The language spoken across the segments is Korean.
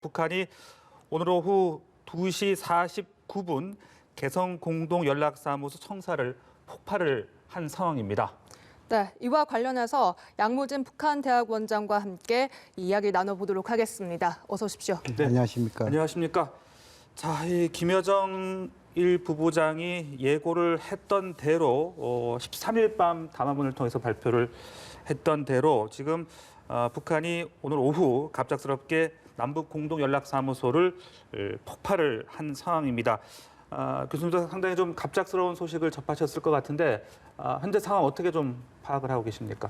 북한이 오늘 오후 2시 49분 개성 공동연락사무소 청사를 폭발을 한 상황입니다. 네, 이와 관련해서 양무진 북한 대학원장과 함께 이야기 나눠보도록 하겠습니다. 어서 오십시오. 네. 안녕하십니까. 안녕하십니까. 자, 이 김여정 일 부부장이 예고를 했던 대로 13일 밤 담화문을 통해서 발표를 했던 대로 지금 북한이 오늘 오후 갑작스럽게 남북 공동연락사무소를 폭발을 한 상황입니다. 교수님도 상당히 좀 갑작스러운 소식을 접하셨을 것 같은데 현재 상황 어떻게 좀 파악을 하고 계십니까?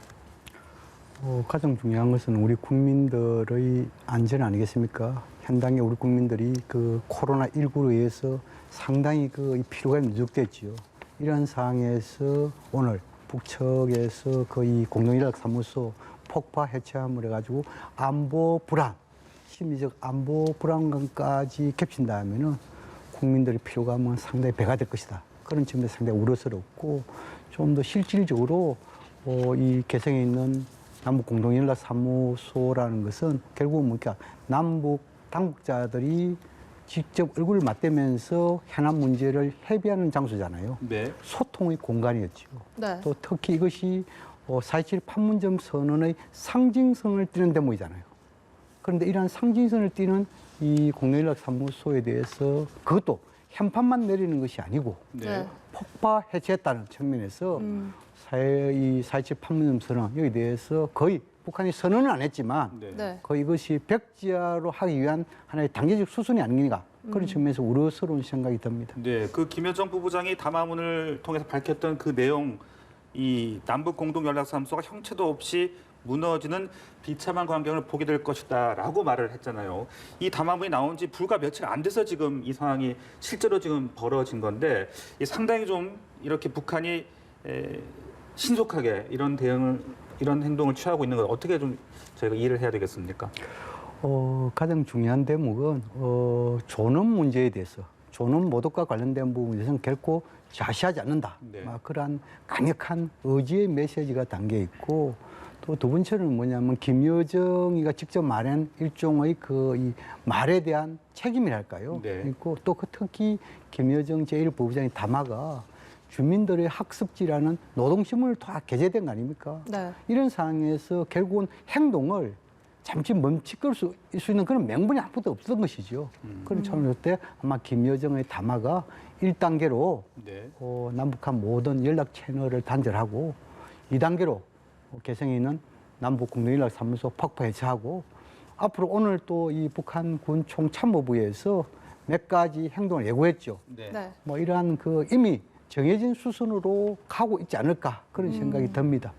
가장 중요한 것은 우리 국민들의 안전 아니겠습니까? 현당의 우리 국민들이 그 코로나19로 인해서 상당히 그 피로감이 누적됐지요. 이런 상황에서 오늘 북측에서 거의 공동연락사무소 폭파 해체함을 해가지고 안보 불안, 심리적 안보 불안감까지 겹친다면은 국민들의 피로감은 상당히 배가 될 것이다. 그런 측면에서 상당히 우려스럽고 좀 더 실질적으로 이 개성에 있는 남북 공동연락사무소라는 것은 결국은 뭡니까? 남북 당국자들이 직접 얼굴을 맞대면서 현안 문제를 해결하는 장소잖아요. 네. 소통의 공간이었죠. 네. 또 특히 이것이 4.27 판문점 선언의 상징성을 띠는 대목이잖아요. 그런데 이러한 상징성을 띠는 이 공동연락사무소에 대해서 그것도 현판만 내리는 것이 아니고 네. 폭파 해체했다는 측면에서 이 4.27 판문점 선언 여기에 대해서 거의 북한이 선언은 안 했지만 네. 거의 이것이 백지화로 하기 위한 하나의 단계적 수순이 아닌가 그런 측면에서 우려스러운 생각이 듭니다. 네, 그 김여정 부부장이 담화문을 통해서 밝혔던 그 내용, 이 남북 공동연락사무소가 형체도 없이 무너지는 비참한 광경을 보게 될 것이다라고 말을 했잖아요. 이 담화문이 나온 지 불과 며칠 안 돼서 지금 이 상황이 실제로 지금 벌어진 건데 상당히 좀 이렇게 북한이 신속하게 이런 행동을 취하고 있는 걸 어떻게 좀 저희가 이해를 해야 되겠습니까? 가장 중요한 대목은 존엄 문제에 대해서 존엄 모독과 관련된 부분에 대해서는 결코 좌시하지 않는다. 네. 그러한 강력한 의지의 메시지가 담겨 있고 또 두 번째는 뭐냐면 김여정이가 직접 말한 일종의 이 말에 대한 책임이랄까요? 네. 있고 또 특히 김여정 제1부부장의 담화가 주민들의 학습지라는 노동신문을 다 게재된 거 아닙니까? 네. 이런 상황에서 결국은 행동을 잠시 멈칫걸 수 있는 그런 명분이 아무것도 없었던 것이죠. 그런 차원에서 때 아마 김여정의 담화가 1단계로 네. 남북한 모든 연락 채널을 단절하고 2단계로 개성에 있는 남북 공동연락사무소 폭파 해체하고 앞으로 오늘 또 이 북한군 총참모부에서 몇 가지 행동을 예고했죠. 네. 네. 이러한 이미 정해진 수순으로 가고 있지 않을까 그런 생각이 듭니다.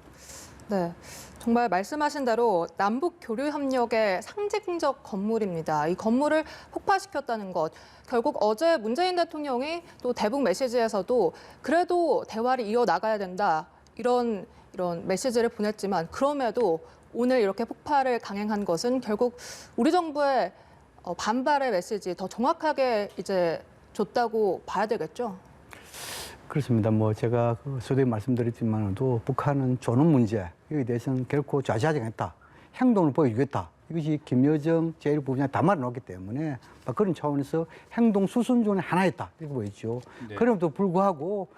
네. 정말 말씀하신 대로 남북 교류 협력의 상징적 건물입니다. 이 건물을 폭파시켰다는 것. 결국 어제 문재인 대통령이 또 대북 메시지에서도 그래도 대화를 이어나가야 된다. 이런 메시지를 보냈지만 그럼에도 오늘 이렇게 폭발을 강행한 것은 결국 우리 정부의 반발의 메시지 더 정확하게 이제 줬다고 봐야 되겠죠? 그렇습니다. 제가 서두에 말씀드렸지만도 북한은 존엄 문제 여기에 대해서는 결코 좌시하지 않겠다. 행동을 보여주겠다. 이것이 김여정 제1부부장이 담아를 놓았기 때문에 그런 차원에서 행동 수순 중에 하나였다. 이렇게 보였죠. 네. 그럼에도 불구하고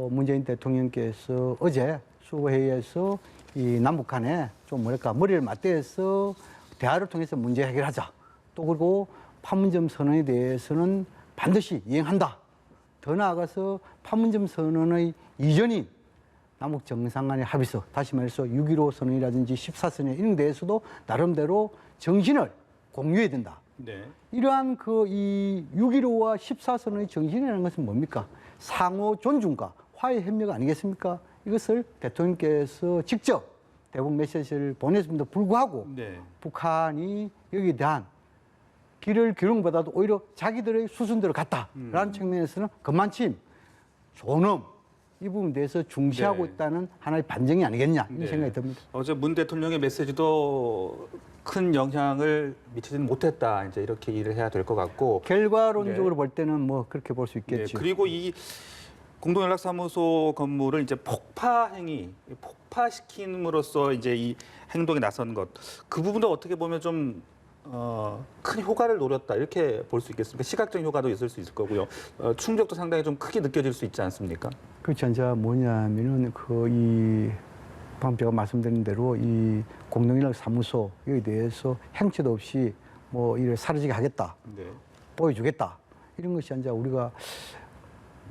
문재인 대통령께서 어제 수호회의에서 이 남북 간에 좀 머리를 맞대서 대화를 통해서 문제 해결하자. 또 그리고 판문점 선언에 대해서는 반드시 이행한다. 더 나아가서 판문점 선언의 이전인 남북 정상간의 합의서, 다시 말해서 6.15 선언이라든지 14선언 이런 데에서도 나름대로 정신을 공유해야 된다. 네. 이러한 이 6.15와 14선언의 정신이라는 것은 뭡니까? 상호 존중과 화해 협력 아니겠습니까? 이것을 대통령께서 직접 대북 메시지를 보냈음에도 불구하고 네. 북한이 여기에 대한 길을 기울보다도 오히려 자기들의 수순대로 갔다라는 측면에서는 그만큼 존엄 이 부분에 대해서 중시하고 네. 있다는 하나의 반증이 아니겠냐 이런 네. 생각이 듭니다. 어제 문 대통령의 메시지도 큰 영향을 미치지는 못했다. 이제 이렇게 이해를 해야 될 것 같고. 결과론적으로 네. 볼 때는 그렇게 볼 수 네, 있겠죠. 그리고 이 공동연락사무소 건물을 이제 폭파시킴으로써 이제 이 행동에 나선 것, 그 부분도 어떻게 보면 좀 큰 효과를 노렸다 이렇게 볼 수 있겠습니까? 시각적인 효과도 있을 수 있을 거고요. 충격도 상당히 좀 크게 느껴질 수 있지 않습니까? 그 전자 뭐냐면은 방금 제가 말씀드린 대로 이 공동연락 사무소에 대해서 행체도 없이 뭐 이를 사라지게 하겠다, 네. 보여주겠다 이런 것이 이제 우리가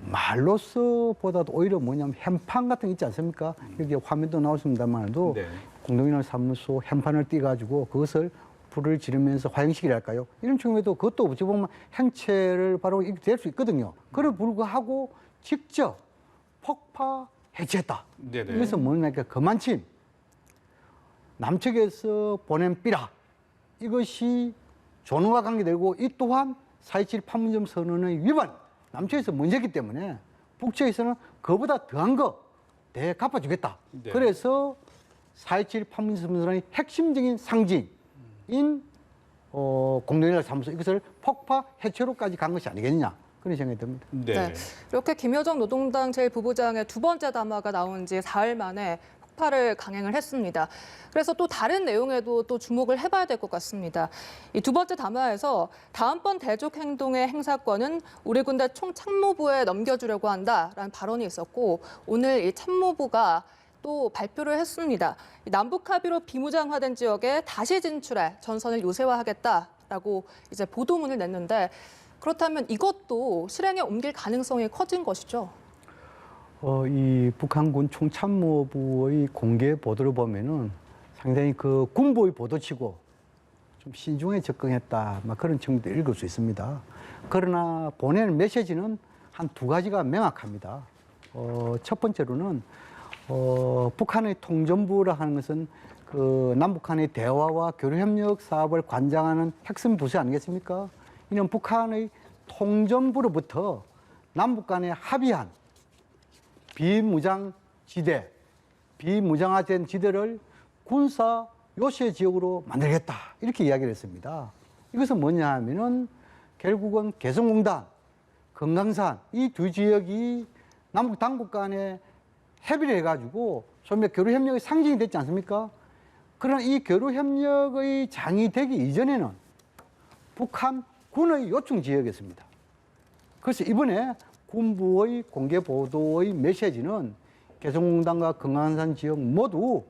말로서보다도 오히려 뭐냐면 현판 같은 거 있지 않습니까? 여기 화면도 나왔습니다만도 네. 공동연락 사무소 현판을 띄가지고 그것을 불을 지르면서 화형식이랄까요? 이런 측면에도 그것도 어찌 보면 행체를 바로 이렇게 될 수 있거든요. 그를 불구하고 직접 폭파 해체했다. 네네. 그래서 뭐냐니까 그만침 남측에서 보낸 삐라 이것이 존엄과 관계되고 이 또한 4.27 판문점 선언의 위반 남측에서 먼저 했기 때문에 북측에서는 그보다 더한 거 대 갚아주겠다. 네. 그래서 4.27 판문점 선언의 핵심적인 상징인 공동연락 사무소 이것을 폭파 해체로까지 간 것이 아니겠느냐 그런 생각이 듭니다. 네. 네. 이렇게 김여정 노동당 제1부부장의 두 번째 담화가 나온 지 4일 만에 폭파를 강행을 했습니다. 그래서 또 다른 내용에도 또 주목을 해봐야 될 것 같습니다. 이 두 번째 담화에서 다음번 대북 행동의 행사권은 우리 군대 총참모부에 넘겨주려고 한다라는 발언이 있었고 오늘 이 참모부가 또 발표를 했습니다. 남북 합의로 비무장화된 지역에 다시 진출해 전선을 요새화하겠다라고 이제 보도문을 냈는데 그렇다면 이것도 실행에 옮길 가능성이 커진 것이죠. 이 북한군 총참모부의 공개 보도를 보면은 상당히 그 군부의 보도치고 좀 신중하게 접근했다, 막 그런 측면도 읽을 수 있습니다. 그러나 보내는 메시지는 한 두 가지가 명확합니다. 첫 번째로는 북한의 통전부라 하는 것은 그 남북한의 대화와 교류협력 사업을 관장하는 핵심 부서 아니겠습니까? 이는 북한의 통전부로부터 남북 간에 합의한 비무장지대, 비무장화된 지대를 군사 요새 지역으로 만들겠다 이렇게 이야기를 했습니다. 이것은 뭐냐 하면은 결국은 개성공단, 금강산 이 두 지역이 남북 당국 간에 협의를 해가지고 소위 교류협력의 상징이 됐지 않습니까? 그러나 이 교류협력의 장이 되기 이전에는 북한 군의 요청 지역이었습니다. 그래서 이번에 군부의 공개 보도의 메시지는 개성공단과 금강산 지역 모두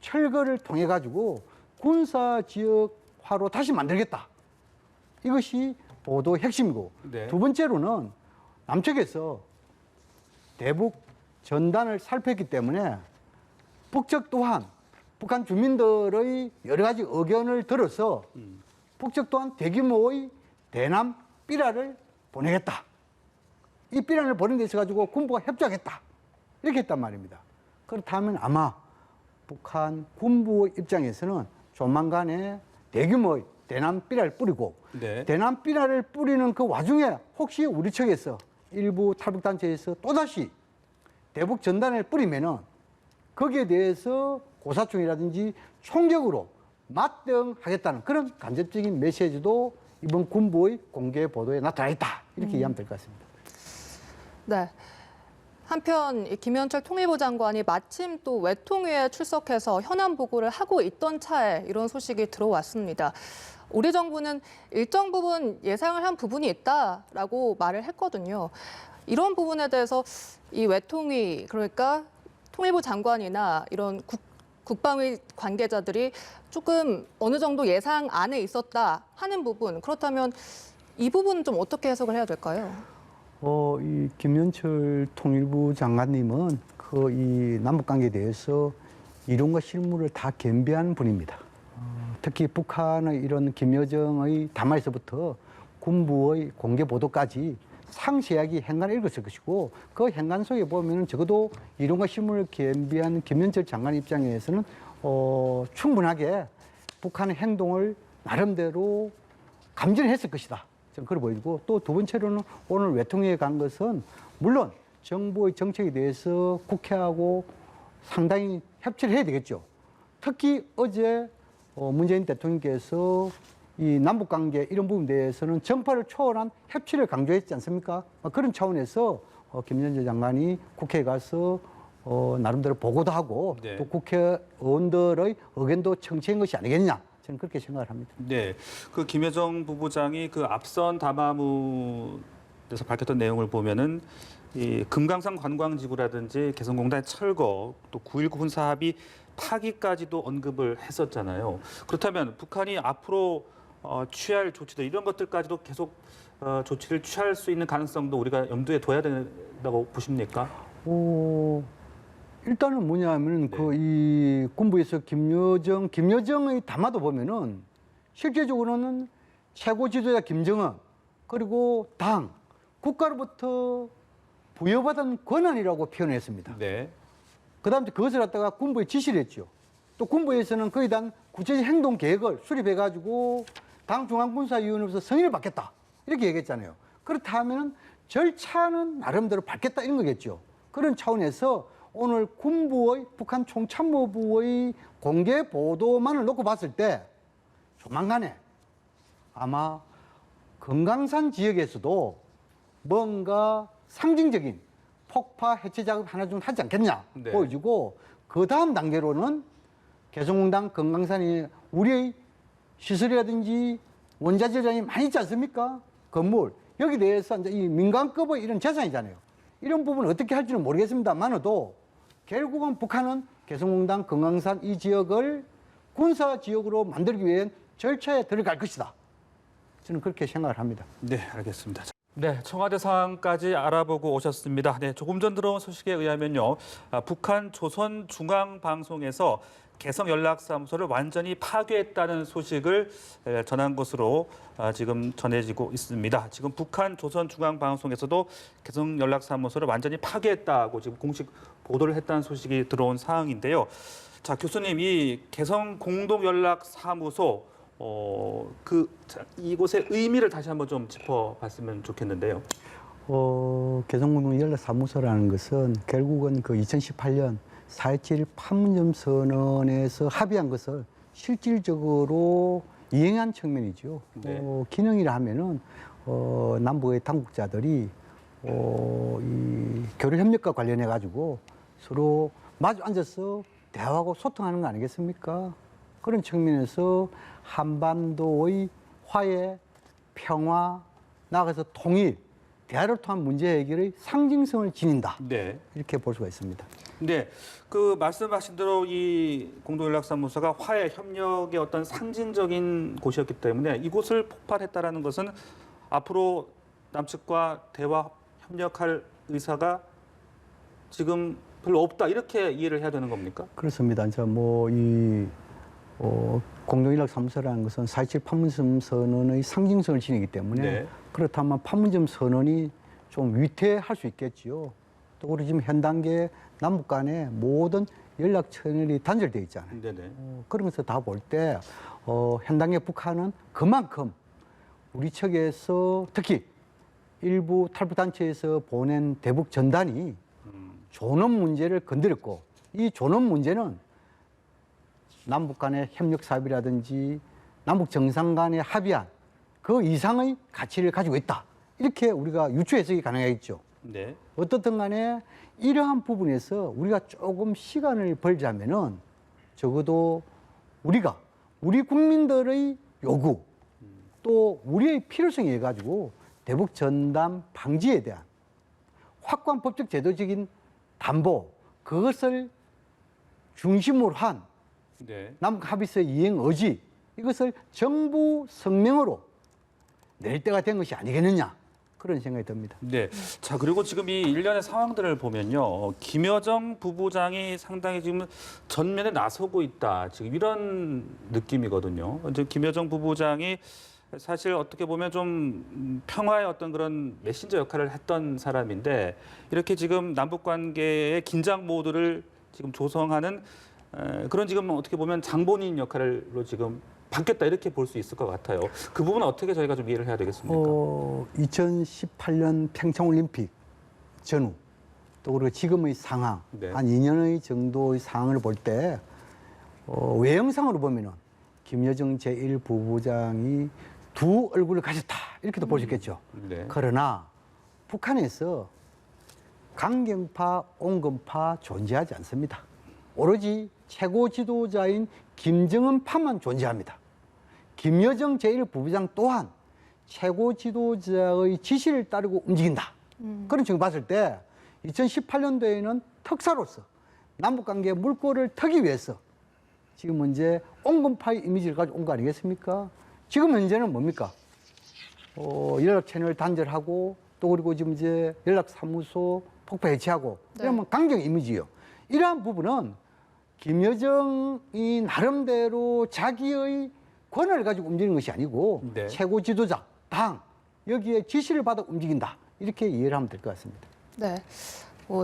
철거를 통해 가지고 군사 지역화로 다시 만들겠다. 이것이 보도의 핵심이고 네. 두 번째로는 남측에서 대북 전단을 살폈기 때문에 북측 또한 북한 주민들의 여러 가지 의견을 들어서 북측 또한 대규모의 대남 삐라를 보내겠다. 이 삐라를 보낸 데 있어가지고 군부가 협조하겠다. 이렇게 했단 말입니다. 그렇다면 아마 북한 군부 입장에서는 조만간에 대규모의 대남 삐라를 뿌리고 네. 대남 삐라를 뿌리는 그 와중에 혹시 우리 측에서 일부 탈북단체에서 또다시 대북 전단을 뿌리면은 거기에 대해서 고사총이라든지 총격으로 맞대응하겠다는 그런 간접적인 메시지도 이번 군부의 공개 보도에 나타나 있다. 이렇게 이해하면 될 것 같습니다. 네. 한편 이 김현철 통일부 장관이 마침 또 외통위에 출석해서 현안 보고를 하고 있던 차에 이런 소식이 들어왔습니다. 우리 정부는 일정 부분 예상을 한 부분이 있다라고 말을 했거든요. 이런 부분에 대해서 이 외통위 그러니까 통일부 장관이나 이런 국방위 관계자들이 조금 어느 정도 예상 안에 있었다 하는 부분 그렇다면 이 부분은 좀 어떻게 해석을 해야 될까요? 이 김현철 통일부 장관님은 그 이 남북 관계에 대해서 이론과 실무를 다 겸비한 분입니다. 특히 북한의 이런 김여정의 담화에서부터 군부의 공개 보도까지 상세하게 행간을 읽었을 것이고 그 행간 속에 보면은 적어도 이론과 실무를 겸비한 김현철 장관 입장에서는 충분하게 북한의 행동을 나름대로 감지를 했을 것이다. 저는 그래 보이고 또 두 번째로는 오늘 외통위에 간 것은 물론 정부의 정책에 대해서 국회하고 상당히 협치를 해야 되겠죠. 특히 어제 문재인 대통령께서 이 남북관계 이런 부분에 대해서는 정파를 초월한 협치를 강조했지 않습니까? 그런 차원에서 김현철 장관이 국회에 가서 나름대로 보고도 하고 네. 또 국회의원들의 의견도 청취한 것이 아니겠냐 저는 그렇게 생각을 합니다. 네, 그 김여정 부부장이 그 앞선 담화문에서 밝혔던 내용을 보면은 이 금강산 관광지구라든지 개성공단의 철거, 또 9.19 군사합의 파기까지도 언급을 했었잖아요. 그렇다면 북한이 앞으로 취할 조치들 이런 것들까지도 계속 조치를 취할 수 있는 가능성도 우리가 염두에 둬야 된다고 보십니까? 일단은 뭐냐면은 네. 그 이 군부에서 김여정의 담화도 보면은 실제적으로는 최고 지도자 김정은 그리고 당 국가로부터 부여받은 권한이라고 표현했습니다. 네. 그다음에 그것을 갖다가 군부에 지시를 했죠. 또 군부에서는 그에 대한 구체적 행동 계획을 수립해가지고 당 중앙군사위원회에서 승인을 받겠다 이렇게 얘기했잖아요. 그렇다면은 절차는 나름대로 받겠다 이런 거겠죠. 그런 차원에서 오늘 군부의 북한 총참모부의 공개 보도만을 놓고 봤을 때 조만간에 아마 금강산 지역에서도 뭔가 상징적인 폭파 해체 작업 하나 좀 하지 않겠냐 네. 보여지고 그 다음 단계로는 개성공단 금강산이 우리의 시설이라든지 원자재량이 많이 있지 않습니까? 건물 여기 대해서 이제 이 민간급의 이런 재산이잖아요. 이런 부분을 어떻게 할지는 모르겠습니다만도 결국은 북한은 개성공단 금강산 이 지역을 군사 지역으로 만들기 위한 절차에 들어갈 것이다. 저는 그렇게 생각을 합니다. 네, 알겠습니다. 네, 청와대 상황까지 알아보고 오셨습니다. 네, 조금 전 들어온 소식에 의하면요, 북한 조선중앙방송에서 개성연락사무소를 완전히 파괴했다는 소식을 전한 것으로 지금 전해지고 있습니다. 지금 북한 조선중앙방송에서도 개성연락사무소를 완전히 파괴했다고 지금 공식 보도를 했다는 소식이 들어온 상황인데요. 자, 교수님, 이 개성공동연락사무소 이곳의 의미를 다시 한번 좀 짚어봤으면 좋겠는데요. 개성공동 연락사무소라는 것은 결국은 그 2018년 4.27 판문점 선언에서 합의한 것을 실질적으로 이행한 측면이죠. 네. 기능이라 하면은 남북의 당국자들이 이 교류 협력과 관련해 가지고 서로 마주 앉아서 대화하고 소통하는 거 아니겠습니까? 그런 측면에서 한반도의 화해, 평화, 나아가서 통일, 대화를 통한 문제 해결의 상징성을 지닌다. 네. 이렇게 볼 수가 있습니다. 네, 그 말씀하신 대로 이 공동연락사무소가 화해 협력의 어떤 상징적인 곳이었기 때문에 이곳을 폭발했다라는 것은 앞으로 남측과 대화 협력할 의사가 지금 별로 없다 이렇게 이해를 해야 되는 겁니까? 그렇습니다. 이제 공동연락사무소라는 것은 4.27 판문점 선언의 상징성을 지니기 때문에 네. 그렇다면 판문점 선언이 좀 위태할 수 있겠지요. 또 우리 지금 현 단계 남북 간의 모든 연락 채널이 단절되어 있잖아요. 네네. 그런 것을 다 볼 때 현 단계 북한은 그만큼 우리 측에서 특히 일부 탈북단체에서 보낸 대북 전단이 존엄 문제를 건드렸고 이 존엄 문제는 남북 간의 협력 사업이라든지 남북 정상 간의 합의한 그 이상의 가치를 가지고 있다. 이렇게 우리가 유추 해석이 가능하겠죠. 네. 어떻든 간에 이러한 부분에서 우리가 조금 시간을 벌자면은 적어도 우리가 우리 국민들의 요구 또 우리의 필요성에 가지고 대북 전단 방지에 대한 확고한 법적 제도적인 담보 그것을 중심으로 한 네. 남북 합의서 이행 의지 이것을 정부 성명으로 낼 때가 된 것이 아니겠느냐 그런 생각이 듭니다. 네. 자, 그리고 지금 이 일련의 상황들을 보면요. 김여정 부부장이 상당히 지금 전면에 나서고 있다. 지금 이런 느낌이거든요. 이제 김여정 부부장이 사실 어떻게 보면 좀 평화의 어떤 그런 메신저 역할을 했던 사람인데 이렇게 지금 남북 관계의 긴장 모드를 지금 조성하는 그런 지금 어떻게 보면 장본인 역할로 지금 바뀌었다 이렇게 볼 수 있을 것 같아요. 그 부분은 어떻게 저희가 좀 이해를 해야 되겠습니까? 2018년 평창올림픽 전후 또 그리고 지금의 상황 네. 한 2년의 정도의 상황을 볼 때 외형상으로 보면은 김여정 제1부부장이 두 얼굴을 가졌다 이렇게도 볼 수 있겠죠. 네. 그러나 북한에서 강경파, 온건파 존재하지 않습니다. 오로지 최고 지도자인 김정은파만 존재합니다. 김여정 제1부부장 또한 최고 지도자의 지시를 따르고 움직인다. 그런 측면 봤을 때 2018년도에는 특사로서 남북관계 물꼬를 트기 위해서 지금 이제 온건파의 이미지를 가지고 온 거 아니겠습니까? 지금 현재는 뭡니까? 연락 채널 단절하고 또 그리고 지금 이제 연락사무소 폭파 해체하고 네. 이러면 강경 이미지요. 이러한 부분은 김여정이 나름대로 자기의 권한을 가지고 움직이는 것이 아니고 네. 최고 지도자, 당 여기에 지시를 받아 움직인다. 이렇게 이해를 하면 될 것 같습니다. 네.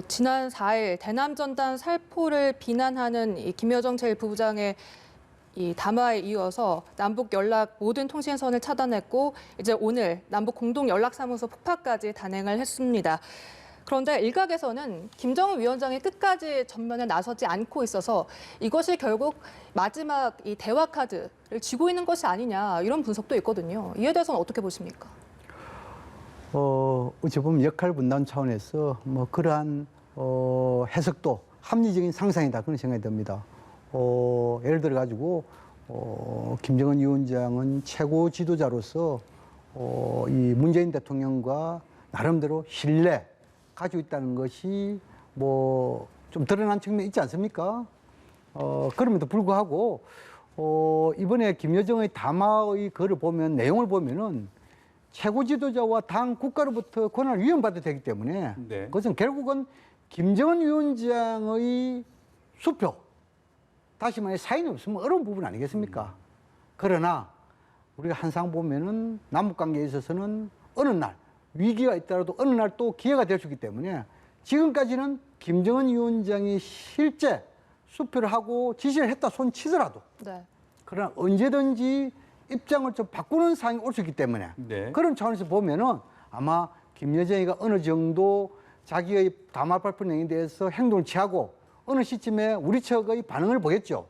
지난 4일 대남전단 살포를 비난하는 이 김여정 제1부부장의 이 담화에 이어서 남북 연락 모든 통신선을 차단했고 이제 오늘 남북 공동 연락사무소 폭파까지 단행을 했습니다. 그런데 일각에서는 김정은 위원장이 끝까지 전면에 나서지 않고 있어서 이것이 결국 마지막 이 대화 카드를 쥐고 있는 것이 아니냐 이런 분석도 있거든요. 이에 대해서는 어떻게 보십니까? 어찌 보면 역할 분담 차원에서 뭐 그러한 해석도 합리적인 상상이다 그런 생각이 듭니다. 예를 들어 가지고 김정은 위원장은 최고 지도자로서 이 문재인 대통령과 나름대로 신뢰 가지고 있다는 것이 뭐 좀 드러난 측면이 있지 않습니까? 그럼에도 불구하고 이번에 김여정의 담화의 글을 보면 내용을 보면은 최고 지도자와 당 국가로부터 권한을 위헌받아야 되기 때문에 네. 그것은 결국은 김정은 위원장의 수표, 다시 말해 사인이 없으면 어려운 부분 아니겠습니까? 그러나 우리가 항상 보면은 남북관계에 있어서는 어느 날 위기가 있더라도 어느 날 또 기회가 될 수 있기 때문에 지금까지는 김정은 위원장이 실제 수표를 하고 지시를 했다 손 치더라도 네. 그러나 언제든지 입장을 좀 바꾸는 상황이 올 수 있기 때문에 네. 그런 차원에서 보면은 아마 김여정이가 어느 정도 자기의 담화 발표 내용에 대해서 행동을 취하고 어느 시점에 우리 측의 반응을 보였죠.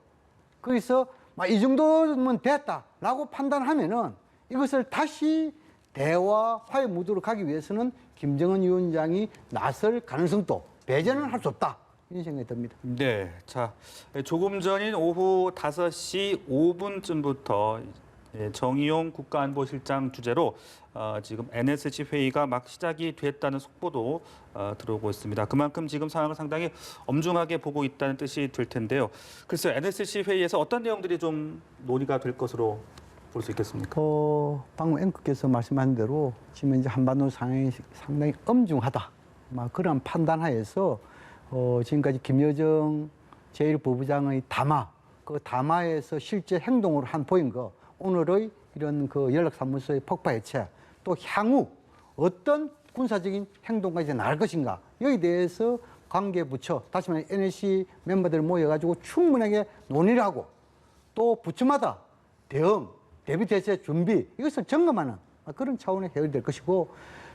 거기서 이 정도면 됐다라고 판단하면은 이것을 다시 대화 화해 무드로 가기 위해서는 김정은 위원장이 나설 가능성도 배제는 할 수 없다. 이런 생각이 듭니다. 네. 자, 조금 전인 오후 5시 5분쯤부터 정의용 국가안보실장 주재로 지금 NSC 회의가 막 시작이 됐다는 속보도 들어오고 있습니다. 그만큼 지금 상황을 상당히 엄중하게 보고 있다는 뜻이 될 텐데요. 글쎄요, NSC 회의에서 어떤 내용들이 좀 논의가 될 것으로 볼 수 있겠습니까? 방금 앵커께서 말씀한 대로 지금 이제 한반도 상황이 상당히 엄중하다. 그런 판단하에서 지금까지 김여정 제1부부장의 담화, 그 담화에서 실제 행동으로 한 보인 거, 오늘의 이런 그 연락사무소의 폭파 해체, 또 향후 어떤 군사적인 행동까지 나갈 것인가, 여기에 대해서 관계부처, 다시 말해 NSC 멤버들 모여가지고 충분하게 논의를 하고 또 부처마다 대응, 대비 대책 준비, 이것을 점검하는 그런 차원의 해결이 될 것이고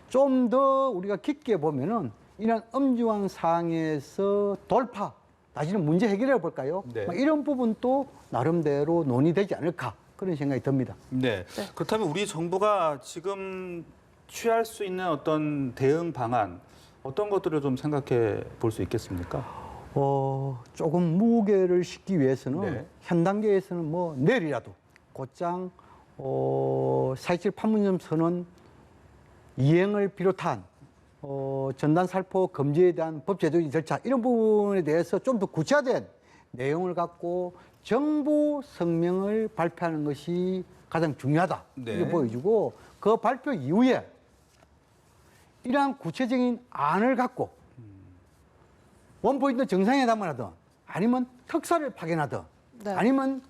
좀 더 우리가 깊게 보면은 이런 엄중한 상황에서 돌파, 다시는 문제 해결해 볼까요? 네. 이런 부분도 나름대로 논의되지 않을까 그런 생각이 듭니다. 네. 그렇다면 우리 정부가 지금 취할 수 있는 어떤 대응 방안 어떤 것들을 좀 생각해 볼 수 있겠습니까? 조금 무게를 싣기 위해서는 네. 현 단계에서는 뭐 내일이라도 곧장 4.27 판문점 선언 이행을 비롯한 전단 살포 금지에 대한 법제도적인 절차 이런 부분에 대해서 좀 더 구체화된 내용을 갖고 정부 성명을 발표하는 것이 가장 중요하다. 네. 이렇게 보여지고 그 발표 이후에 이러한 구체적인 안을 갖고 원포인트 정상회담을 하든 아니면 특사를 파견하든 네. 아니면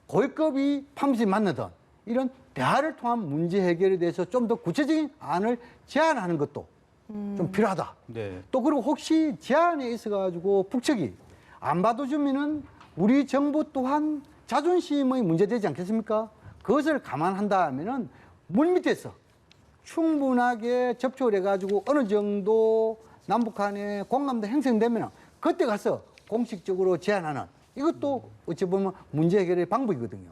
고위급이 판문점에 만나든 이런 대화를 통한 문제 해결에 대해서 좀 더 구체적인 안을 제안하는 것도 좀 필요하다. 네. 또 그리고 혹시 제안에 있어가지고 북측이 안 받아주면은 우리 정부 또한 자존심의 문제되지 않겠습니까? 그것을 감안한다 하면은 물밑에서 충분하게 접촉을 해가지고 어느 정도 남북 간에 공감도 형성되면 그때 가서 공식적으로 제안하는 이것도 어찌 보면 문제 해결의 방법이거든요.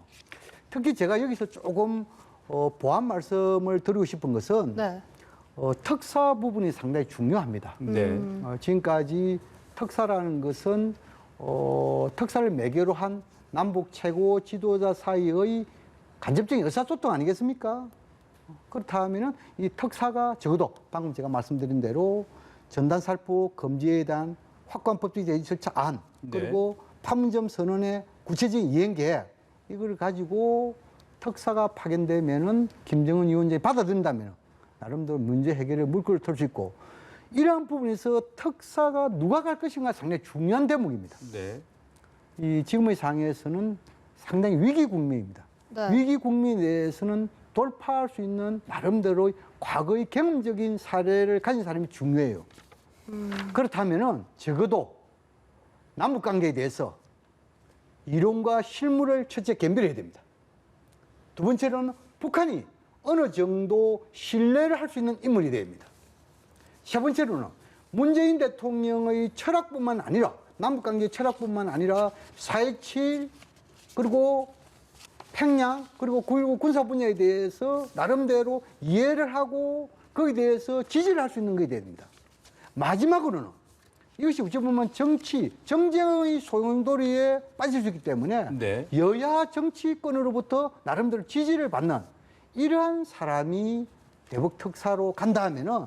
특히 제가 여기서 조금 보완 말씀을 드리고 싶은 것은 네. 특사 부분이 상당히 중요합니다. 네. 지금까지 특사라는 것은 특사를 매개로 한 남북 최고 지도자 사이의 간접적인 의사소통 아니겠습니까? 그렇다면은 이 특사가 적어도 방금 제가 말씀드린 대로 전단살포 금지에 대한 확고한 법적 제재 절차 안, 그리고 판문점 선언의 구체적인 이행 계획, 이걸 가지고 특사가 파견되면은 김정은 위원장이 받아들인다면 나름대로 문제 해결의 물꼬를 틀 수 있고, 이러한 부분에서 특사가 누가 갈 것인가 상당히 중요한 대목입니다. 네. 이 지금의 상황에서는 상당히 위기 국면입니다. 네. 위기 국면에 대해서는 돌파할 수 있는 나름대로 과거의 경험적인 사례를 가진 사람이 중요해요. 그렇다면은 적어도 남북 관계에 대해서 이론과 실무를 첫째 겸비해야 됩니다. 두 번째로는 북한이 어느 정도 신뢰를 할 수 있는 인물이 됩니다. 세 번째로는 문재인 대통령의 철학뿐만 아니라, 남북관계 철학뿐만 아니라 4.27 그리고 평양 그리고 9.19 군사 분야에 대해서 나름대로 이해를 하고 거기에 대해서 지지를 할 수 있는 것이 됩니다. 마지막으로는 이것이 어찌 보면 정쟁의 소용돌이에 빠질 수 있기 때문에 네. 여야 정치권으로부터 나름대로 지지를 받는 이러한 사람이 대북 특사로 간다 하면은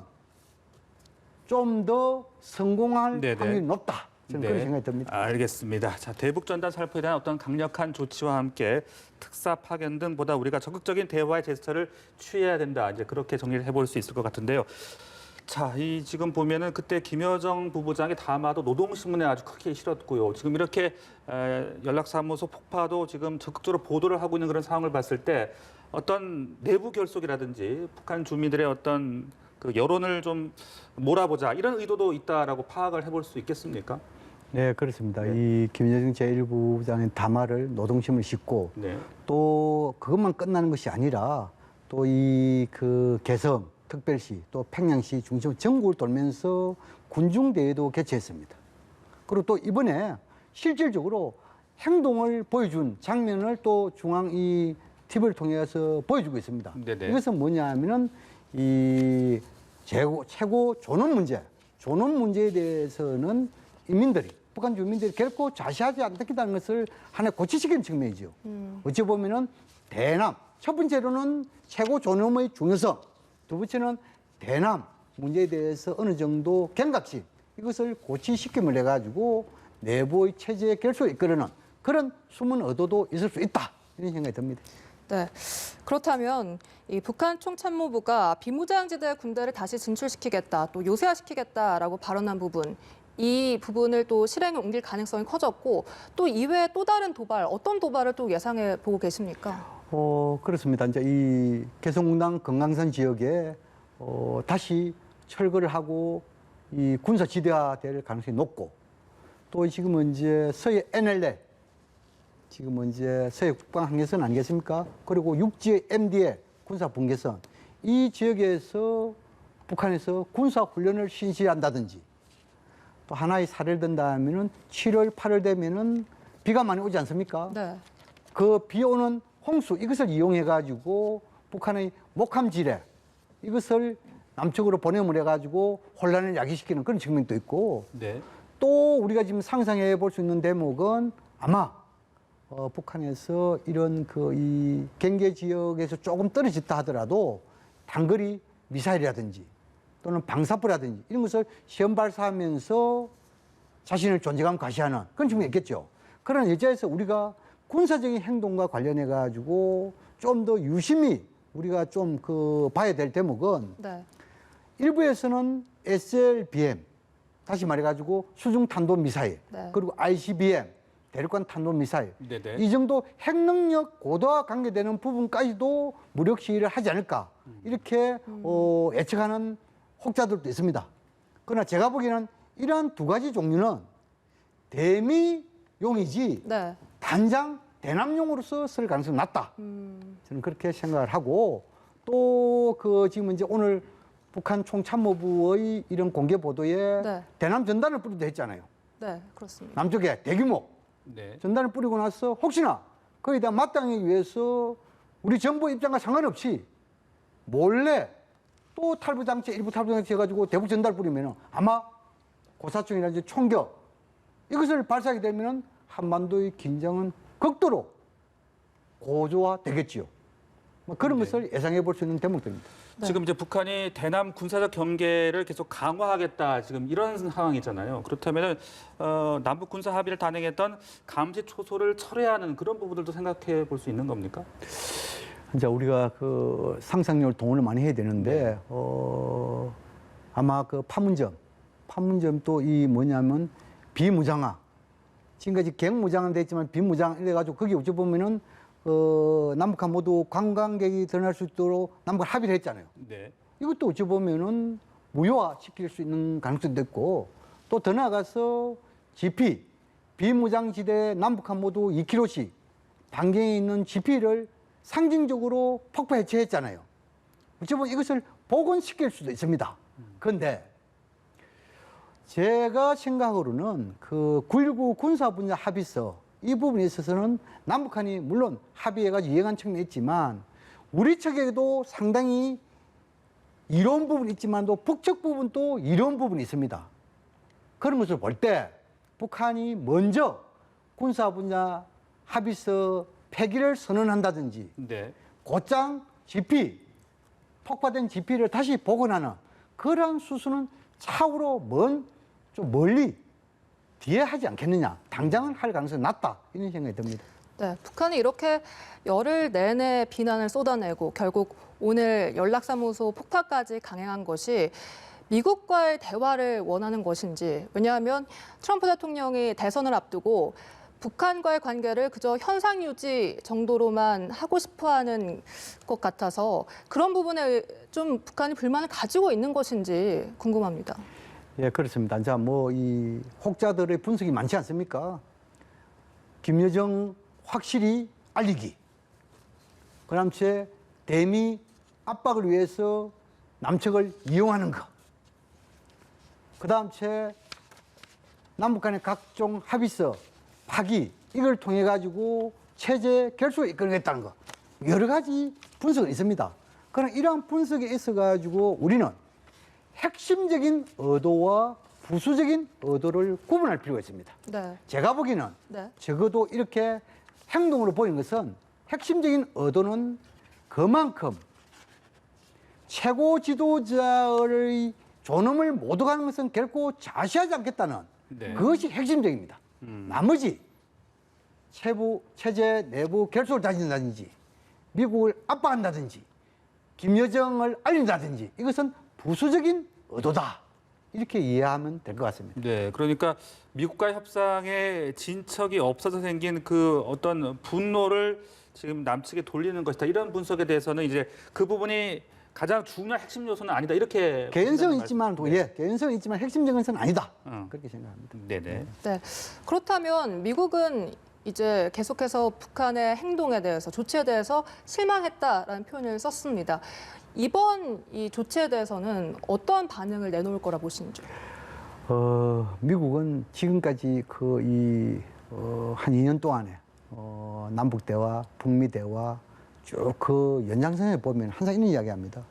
좀 더 성공할 네네. 확률이 높다. 저는 그런 생각이 듭니다. 알겠습니다. 자, 대북 전단 살포에 대한 어떤 강력한 조치와 함께 특사 파견 등 보다 우리가 적극적인 대화의 제스처를 취해야 된다. 이제 그렇게 정리를 해볼 수 있을 것 같은데요. 자, 이 지금 보면은 그때 김여정 부부장의 담화도 노동신문에 아주 크게 실었고요. 지금 이렇게 연락사무소 폭파도 지금 적극적으로 보도를 하고 있는 그런 상황을 봤을 때 어떤 내부 결속이라든지 북한 주민들의 어떤 그 여론을 좀 몰아보자 이런 의도도 있다라고 파악을 해볼 수 있겠습니까? 네, 그렇습니다. 이 김여정 제1부장의 담화를 노동신문에 싣고 네. 또 그것만 끝나는 것이 아니라 또 이 그 개성, 특별시, 또 평양시 중심 전국을 돌면서 군중대회도 개최했습니다. 그리고 또 이번에 실질적으로 행동을 보여준 장면을 또 중앙 이 TV를 통해서 보여주고 있습니다. 네네. 이것은 뭐냐 하면은 이 최고 존엄 문제에 대해서는 인민들이, 북한 주민들이 결코 좌시하지 않겠다는 것을 하나 고치시키는 측면이죠. 어찌 보면은 대남, 첫 번째로는 최고 존엄의 중요성, 두 번째는 대남 문제에 대해서 어느 정도 경각심, 이것을 고치시킴을 해가지고 내부의 체제의 결속을 이끌어내는 그런 숨은 의도도 있을 수 있다. 이런 생각이 듭니다. 네. 그렇다면 이 북한 총참모부가 비무장지대 군대를 다시 진출시키겠다, 또 요새화시키겠다라고 발언한 부분, 이 부분을 또 실행에 옮길 가능성이 커졌고, 또 이외에 또 다른 도발, 어떤 도발을 또 예상해 보고 계십니까? 그렇습니다. 이제 이 개성공단 금강산 지역에 다시 철거를 하고 이 군사 지대화될 가능성이 높고, 또 지금은 이제 서해 NLL, 지금은 이제 서해 국방 한계선 아니겠습니까? 그리고 육지의 MDL 군사 분계선, 이 지역에서 북한에서 군사 훈련을 실시한다든지, 또 하나의 사례를 든다면은 7월, 8월 되면은 비가 많이 오지 않습니까? 네. 그 비 오는 홍수, 이것을 이용해 가지고 북한의 목함 지뢰, 이것을 남쪽으로 보내물 해가지고 혼란을 야기시키는 그런 측면도 있고, 네. 또 우리가 지금 상상해 볼 수 있는 대목은 아마 북한에서 이런 그 이 경계 지역에서 조금 떨어졌다 하더라도 단거리 미사일이라든지 또는 방사포라든지 이런 것을 시험 발사하면서 자신의 존재감 과시하는 그런 측면이 있겠죠. 그런 여지에서 우리가 군사적인 행동과 관련해 가지고 좀 더 유심히 우리가 좀 그 봐야 될 대목은, 네. 일부에서는 SLBM, 다시 말해가지고 수중 탄도 미사일, 네. 그리고 ICBM, 대륙간 탄도 미사일, 네네. 이 정도 핵 능력 고도화 관계되는 부분까지도 무력 시위를 하지 않을까, 이렇게 예측하는 혹자들도 있습니다. 그러나 제가 보기에는 이러한 두 가지 종류는 대미용이지 네. 단장 대남용으로서 쓸 가능성이 낮다. 저는 그렇게 생각을 하고, 또 그 지금 이제 오늘 북한 총참모부의 이런 공개 보도에 네. 대남 전단을 뿌리도 했잖아요. 네, 그렇습니다. 남쪽에 대규모 네. 전단을 뿌리고 나서 혹시나 거기에 대한 마땅하기 위해서 우리 정부 입장과 상관없이 몰래 또 탈부장치, 일부 탈부장치 해가지고 대북 전달 뿌리면 아마 고사총이라든지 총격 이것을 발사하게 되면 한반도의 긴장은 극도로 고조화되겠지요. 뭐 그런 네. 것을 예상해 볼 수 있는 대목들입니다. 네. 지금 이제 북한이 대남 군사적 경계를 계속 강화하겠다 지금 이런 상황이잖아요. 그렇다면 남북 군사 합의를 단행했던 감시 초소를 철회하는 그런 부분들도 생각해 볼 수 있는 겁니까? 이제 우리가 그 상상력을 동원을 많이 해야 되는데 아마 그 판문점도 이 뭐냐면 비무장화. 지금까지 갱무장은 됐지만 비무장 이래가지고 거기 어찌 보면은 남북한 모두 관광객이 드러날 수 있도록 남북 합의를 했잖아요. 네. 이것도 어찌 보면은 무효화시킬 수 있는 가능성도 있고 또 더 나아가서 GP 비무장지대 남북한 모두 2km씩 반경에 있는 GP를 상징적으로 폭파 해체했잖아요. 어찌 보면 이것을 복원시킬 수도 있습니다. 그런데 제가 생각으로는 그 9.19 군사분야 합의서 이 부분에 있어서는 남북한이 물론 합의해가지고 이해한 측면이 있지만 우리 측에도 상당히 이런 부분이 있지만도 북측 부분도 이런 부분이 있습니다. 그런 것을 볼 때 북한이 먼저 군사분야 합의서 폐기를 선언한다든지 네. 곧장 GP, 폭파된 GP를 다시 복원하는 그러한 수순은 차후로 좀 멀리 뒤에 하지 않겠느냐. 당장은 할 가능성이 낮다. 이런 생각이 듭니다. 네, 북한이 이렇게 열흘 내내 비난을 쏟아내고 결국 오늘 연락사무소 폭파까지 강행한 것이 미국과의 대화를 원하는 것인지, 왜냐하면 트럼프 대통령이 대선을 앞두고 북한과의 관계를 그저 현상 유지 정도로만 하고 싶어하는 것 같아서 그런 부분에 좀 북한이 불만을 가지고 있는 것인지 궁금합니다. 예, 그렇습니다. 이제 뭐 이 혹자들의 분석이 많지 않습니까? 김여정 확실히 알리기. 그다음에 대미 압박을 위해서 남측을 이용하는 것. 그다음에 남북 간의 각종 합의서 파기 이걸 통해 가지고 체제 결속을 이끌겠다는 것. 여러 가지 분석은 있습니다. 그러나 이러한 분석에 있어 가지고 우리는 핵심적인 의도와 부수적인 의도를 구분할 필요가 있습니다. 네. 제가 보기에는 네. 적어도 이렇게 행동으로 보이는 것은 핵심적인 의도는 그만큼 최고 지도자의 존엄을 못 오가는 것은 결코 자시하지 않겠다는 네. 그것이 핵심적입니다. 나머지 체제 내부 결속을 다진다든지 미국을 압박한다든지 김여정을 알린다든지 이것은 부수적인 의도다. 이렇게 이해하면 될 것 같습니다. 네, 그러니까 미국과의 협상에 진척이 없어서 생긴 그 어떤 분노를 지금 남측에 돌리는 것이다. 이런 분석에 대해서는 이제 그 부분이 가장 중요한 핵심 요소는 아니다. 이렇게 개연성은 말씀- 있지만 또 네. 예, 개연성은 있지만 핵심적인 것은 아니다. 어. 그렇게 생각합니다. 네네. 네. 그렇다면 미국은 이제 계속해서 북한의 행동에 대해서 조치에 대해서 실망했다라는 표현을 썼습니다. 이번 이 조치에 대해서는 어떠한 반응을 내놓을 거라 보시는지? 미국은 지금까지 한 2년 동안에 남북 대화, 북미 대화 쭉 그 연장선에 보면 항상 이런 이야기합니다.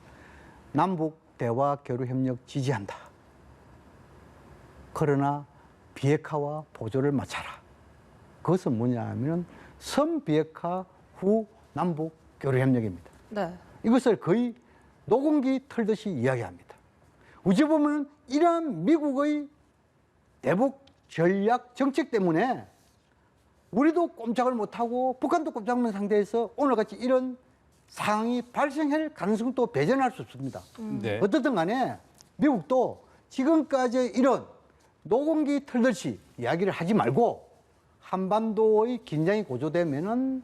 남북 대화 교류 협력 지지한다. 그러나 비핵화와 보조를 맞춰라. 그것은 뭐냐하면 선비핵화 후 남북 교류 협력입니다. 네. 이것을 거의 노공기 털듯이 이야기합니다. 어찌 보면 이러한 미국의 대북 전략 정책 때문에 우리도 꼼짝을 못하고 북한도 꼼짝 못하는 상태에서 오늘같이 이런 상황이 발생할 가능성도 배제할 수 없습니다. 네. 어떻든 간에 미국도 지금까지 이런 노공기 털듯이 이야기를 하지 말고 한반도의 긴장이 고조되면은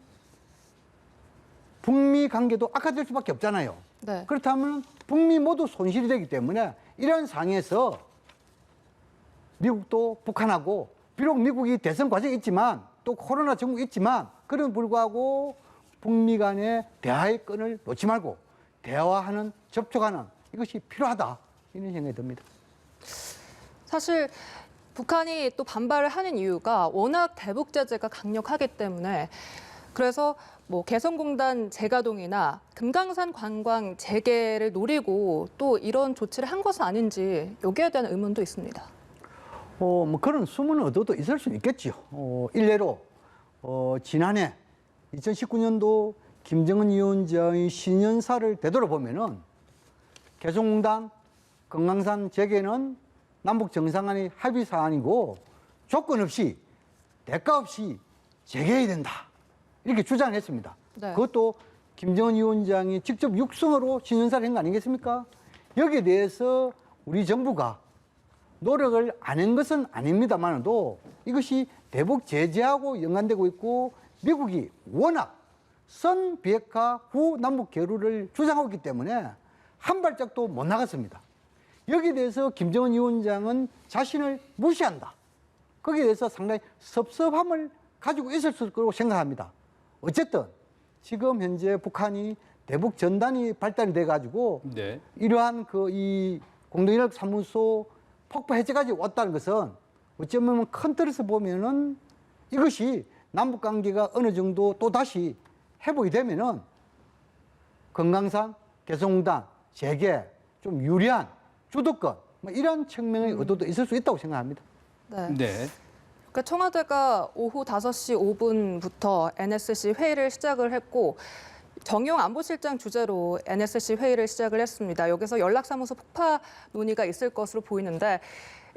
북미 관계도 악화될 수밖에 없잖아요. 네. 그렇다면 북미 모두 손실이 되기 때문에 이런 상황에서 미국도 북한하고 비록 미국이 대선 과정이 있지만 또 코로나 전국이 있지만 그런 불구하고 북미 간의 대화의 끈을 놓지 말고 대화하는 접촉하는 이것이 필요하다 이런 생각이 듭니다. 사실 북한이 또 반발을 하는 이유가 워낙 대북 제재가 강력하기 때문에 그래서 뭐 개성공단 재가동이나 금강산 관광 재개를 노리고 또 이런 조치를 한 것은 아닌지 여기에 대한 의문도 있습니다. 뭐 그런 숨은 의도도 있을 수 있겠지요. 일례로 지난해 2019년도 김정은 위원장의 신년사를 되돌아보면은 개성공단 금강산 재개는 남북 정상간의 합의 사안이고 조건 없이 대가 없이 재개해야 된다. 이렇게 주장했습니다. 네. 그것도 김정은 위원장이 직접 육성으로 신년사를 한 거 아니겠습니까? 여기에 대해서 우리 정부가 노력을 안 한 것은 아닙니다만도 이것이 대북 제재하고 연관되고 있고 미국이 워낙 선 비핵화 후 남북 교류를 주장하고 있기 때문에 한 발짝도 못 나갔습니다. 여기에 대해서 김정은 위원장은 자신을 무시한다. 거기에 대해서 상당히 섭섭함을 가지고 있을 거라고 생각합니다. 어쨌든 지금 현재 북한이 대북 전단이 발달이 돼가지고 네. 이러한 이 공동연락 사무소 폭파 해제까지 왔다는 것은 어쩌면 큰 틀에서 보면은 이것이 남북 관계가 어느 정도 또 다시 회복이 되면은 금강산, 개성공단, 재개 좀 유리한 주도권 뭐 이런 측면의 의도도 있을 수 있다고 생각합니다. 네. 네. 그러니까 청와대가 오후 5시 5분부터 NSC 회의를 시작을 했고 정용 안보실장 주재로 NSC 회의를 시작을 했습니다. 여기서 연락사무소 폭파 논의가 있을 것으로 보이는데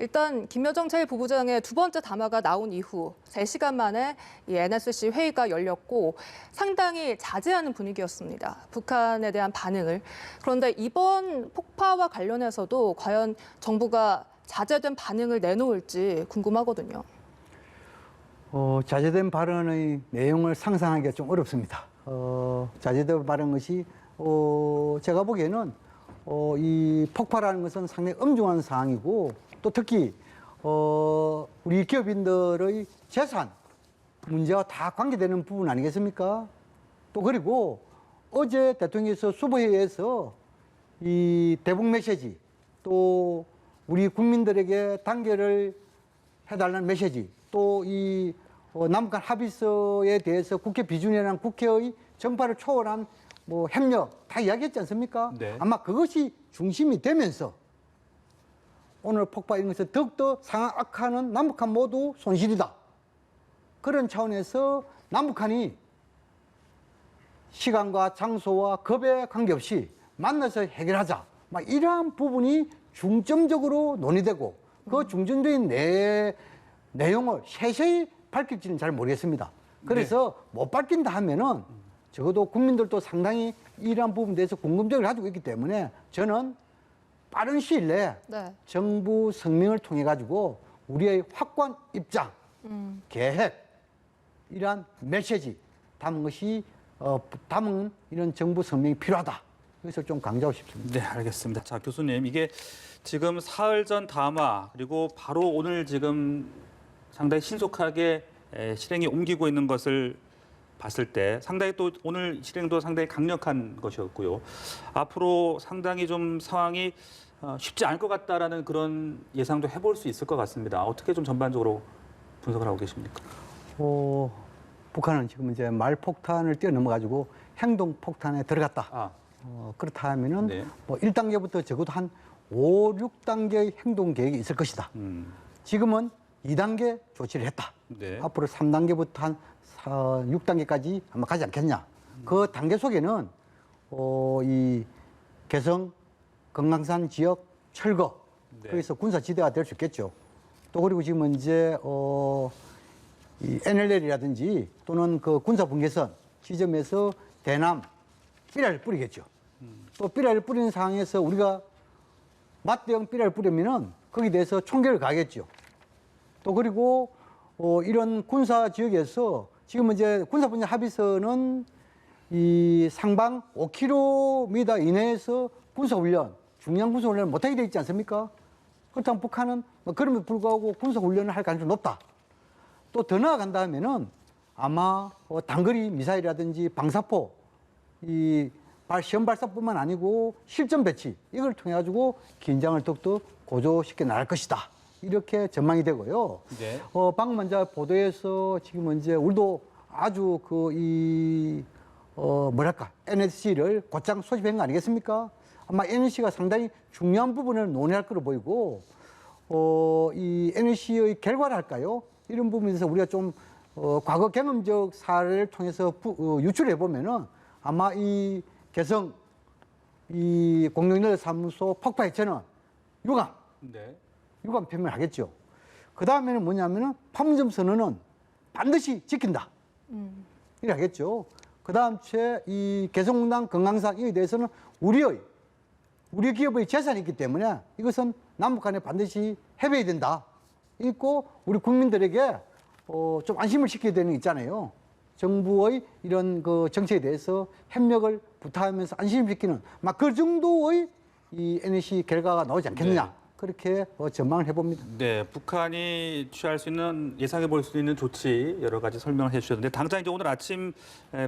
일단 김여정 제1부부장의 두 번째 담화가 나온 이후 3시간 만에 이 NSC 회의가 열렸고 상당히 자제하는 분위기였습니다. 북한에 대한 반응을. 그런데 이번 폭파와 관련해서도 과연 정부가 자제된 반응을 내놓을지 궁금하거든요. 자제된 발언의 내용을 상상하기가 좀 어렵습니다. 자제된 발언 것이 제가 보기에는 이 폭발하는 것은 상당히 엄중한 사항이고 또 특히 우리 기업인들의 재산 문제와 다 관계되는 부분 아니겠습니까? 또 그리고 어제 대통령께서 수보회의에서 이 대북 메시지 또 우리 국민들에게 단결을 해달라는 메시지 또 이 남북한 합의서에 대해서 국회 비준이라는 국회의 정파를 초월한 뭐 협력 다 이야기했지 않습니까? 네. 아마 그것이 중심이 되면서 오늘 폭발인 것은 더욱더 상황 악화는 남북한 모두 손실이다. 그런 차원에서 남북한이 시간과 장소와 급에 관계없이 만나서 해결하자. 막 이러한 부분이 중점적으로 논의되고 그 중점적인 내용을 세세히 밝힐지는 잘 모르겠습니다. 그래서 못 밝힌다 하면은 적어도 국민들도 상당히 이러한 부분에 대해서 궁금증을 가지고 있기 때문에 저는 빠른 시일 내에 네. 정부 성명을 통해 가지고 우리의 확고한 입장, 계획, 이러한 메시지 담은 것이 담은 이런 정부 성명이 필요하다. 그래서 좀 강조하고 싶습니다. 네, 알겠습니다. 자, 교수님, 이게 지금 사흘 전 담화 그리고 바로 오늘 지금 상당히 신속하게 실행에 옮기고 있는 것을 봤을 때 상당히 또 오늘 실행도 상당히 강력한 것이었고요. 앞으로 상당히 좀 상황이 쉽지 않을 것 같다라는 그런 예상도 해볼 수 있을 것 같습니다. 어떻게 좀 전반적으로 분석을 하고 계십니까? 북한은 지금 이제 말폭탄을 뛰어넘어 가지고 행동폭탄에 들어갔다. 그렇다 하면은 네. 뭐 1단계부터 적어도 한 5, 6단계의 행동 계획이 있을 것이다. 지금은 2단계 조치를 했다. 네. 앞으로 3단계부터 한 6단계까지 아마 가지 않겠냐. 그 단계 속에는 이 개성, 금강산 지역 철거, 네. 거기서 군사지대가 될 수 있겠죠. 또 그리고 지금 이제 이 NLL이라든지 또는 그 군사분계선 지점에서 대남 삐라를 뿌리겠죠. 또 삐라를 뿌리는 상황에서 우리가 맞대응 삐라를 뿌리면은 거기에 대해서 총격을 가하겠죠. 또 그리고 이런 군사 지역에서 지금 이제 군사분야 합의서는 이 상방 5km 이내에서 군사훈련, 중량 군사훈련을 못하게 돼 있지 않습니까? 그렇다면 북한은 그럼에도 불구하고 군사훈련을 할 가능성이 높다. 또 더 나아간다 하면은 아마 단거리 미사일이라든지 방사포, 이 시험 발사뿐만 아니고 실전 배치 이걸 통해 가지고 긴장을 더욱더 고조시켜 나갈 것이다. 이렇게 전망이 되고요. 네. 방금 먼저 보도에서 지금 이제 우리도 아주 NSC를 곧장 소집한 거 아니겠습니까? 아마 NSC가 상당히 중요한 부분을 논의할 것으로 보이고, 이 NSC의 결과를 할까요? 이런 부분에서 우리가 좀 과거 경험적 사례를 통해서 유출해 보면은 아마 이 개성 이 공동연락사무소 폭파 해체는 유감 네. 표명을 하겠죠. 그 다음에는 뭐냐면은 판문점 선언은 반드시 지킨다. 이렇게 하겠죠. 그 다음 이 개성공단 건강상 이에 대해서는 우리 기업의 재산이 있기 때문에 이것은 남북 간에 반드시 해배해야 된다. 있고 우리 국민들에게 좀 안심을 시켜야 되는 게 있잖아요. 정부의 이런 그 정책에 대해서 협력을 부탁하면서 안심시키는 막 그 정도의 이 NSC 결과가 나오지 않겠느냐. 네. 그렇게 전망을 해봅니다. 네, 북한이 취할 수 있는 예상해 볼 수 있는 조치 여러 가지 설명을 해주셨는데 당장 이제 오늘 아침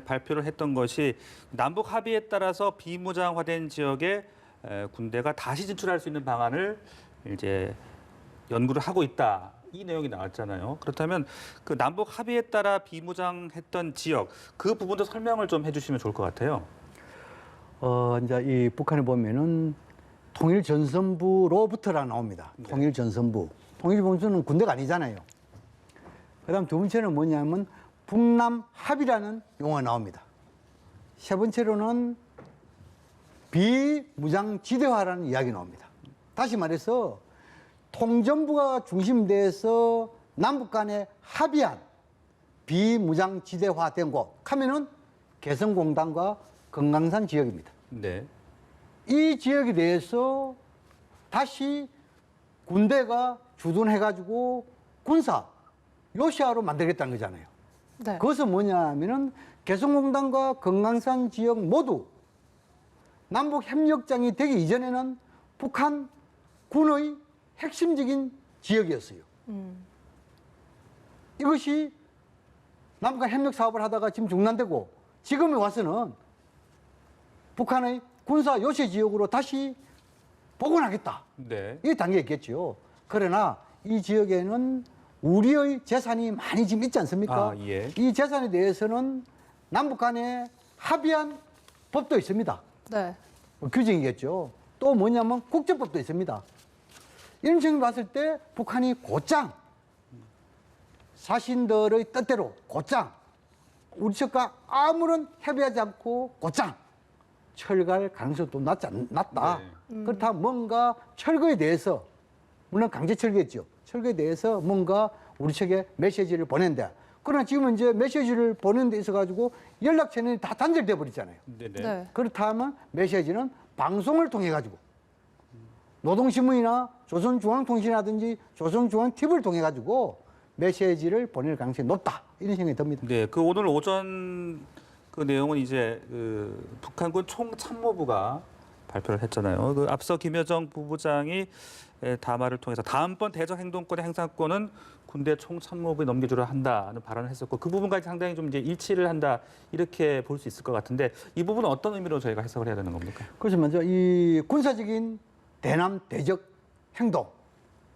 발표를 했던 것이 남북 합의에 따라서 비무장화된 지역에 군대가 다시 진출할 수 있는 방안을 이제 연구를 하고 있다. 이 내용이 나왔잖아요. 그렇다면 그 남북 합의에 따라 비무장했던 지역 그 부분도 설명을 좀 해주시면 좋을 것 같아요. 이제 이 북한에 보면은 통일전선부로부터라 나옵니다. 네. 통일전선부. 통일전선부는 군대가 아니잖아요. 그다음 두 번째는 뭐냐면 북남합의라는 용어가 나옵니다. 세 번째로는 비무장지대화라는 이야기 나옵니다. 다시 말해서 통전부가 중심돼서 남북 간에 합의한 비무장지대화된 곳 하면은 개성공단과 금강산 지역입니다. 네. 이 지역에 대해서 다시 군대가 주둔해가지고 군사 요시아로 만들겠다는 거잖아요. 네. 그것은 뭐냐면은 개성공단과 금강산 지역 모두 남북 협력장이 되기 이전에는 북한 군의 핵심적인 지역이었어요. 이것이 남북 협력 사업을 하다가 지금 중단되고 지금에 와서는 북한의 군사 요새 지역으로 다시 복원하겠다. 네. 이 단계에 있겠죠. 그러나 이 지역에는 우리의 재산이 많이 지금 있지 않습니까? 아, 예. 이 재산에 대해서는 남북 간에 합의한 법도 있습니다. 네. 규정이겠죠. 또 뭐냐면 국제법도 있습니다. 이런 점을 봤을 때 북한이 곧장 자신들의 뜻대로 곧장 우리 측과 아무런 협의하지 않고 곧장 철거할 가능성도 낮다. 그렇다면 뭔가 철거에 대해서 물론 강제 철거했죠. 철거에 대해서 뭔가 우리 측에 메시지를 보낸다. 그러나 지금은 이제 메시지를 보내는 데 있어가지고 연락 채널이 다 단절돼 버리잖아요. 네네. 네. 그렇다면 메시지는 방송을 통해 가지고 노동신문이나 조선중앙통신이라든지 조선중앙TV를 통해 가지고 메시지를 보낼 가능성이 높다. 이런 생각이 듭니다. 네, 그 오늘 오전 그 내용은 이제 그 북한군 총참모부가 발표를 했잖아요. 그 앞서 김여정 부부장이 담화를 통해서 다음번 대적 행동권의 행사권은 군대 총참모부에 넘겨주려 한다는 발언을 했었고 그 부분까지 상당히 좀 이제 일치를 한다 이렇게 볼 수 있을 것 같은데 이 부분은 어떤 의미로 저희가 해석을 해야 되는 겁니까? 그래서 먼저 이 군사적인 대남 대적 행동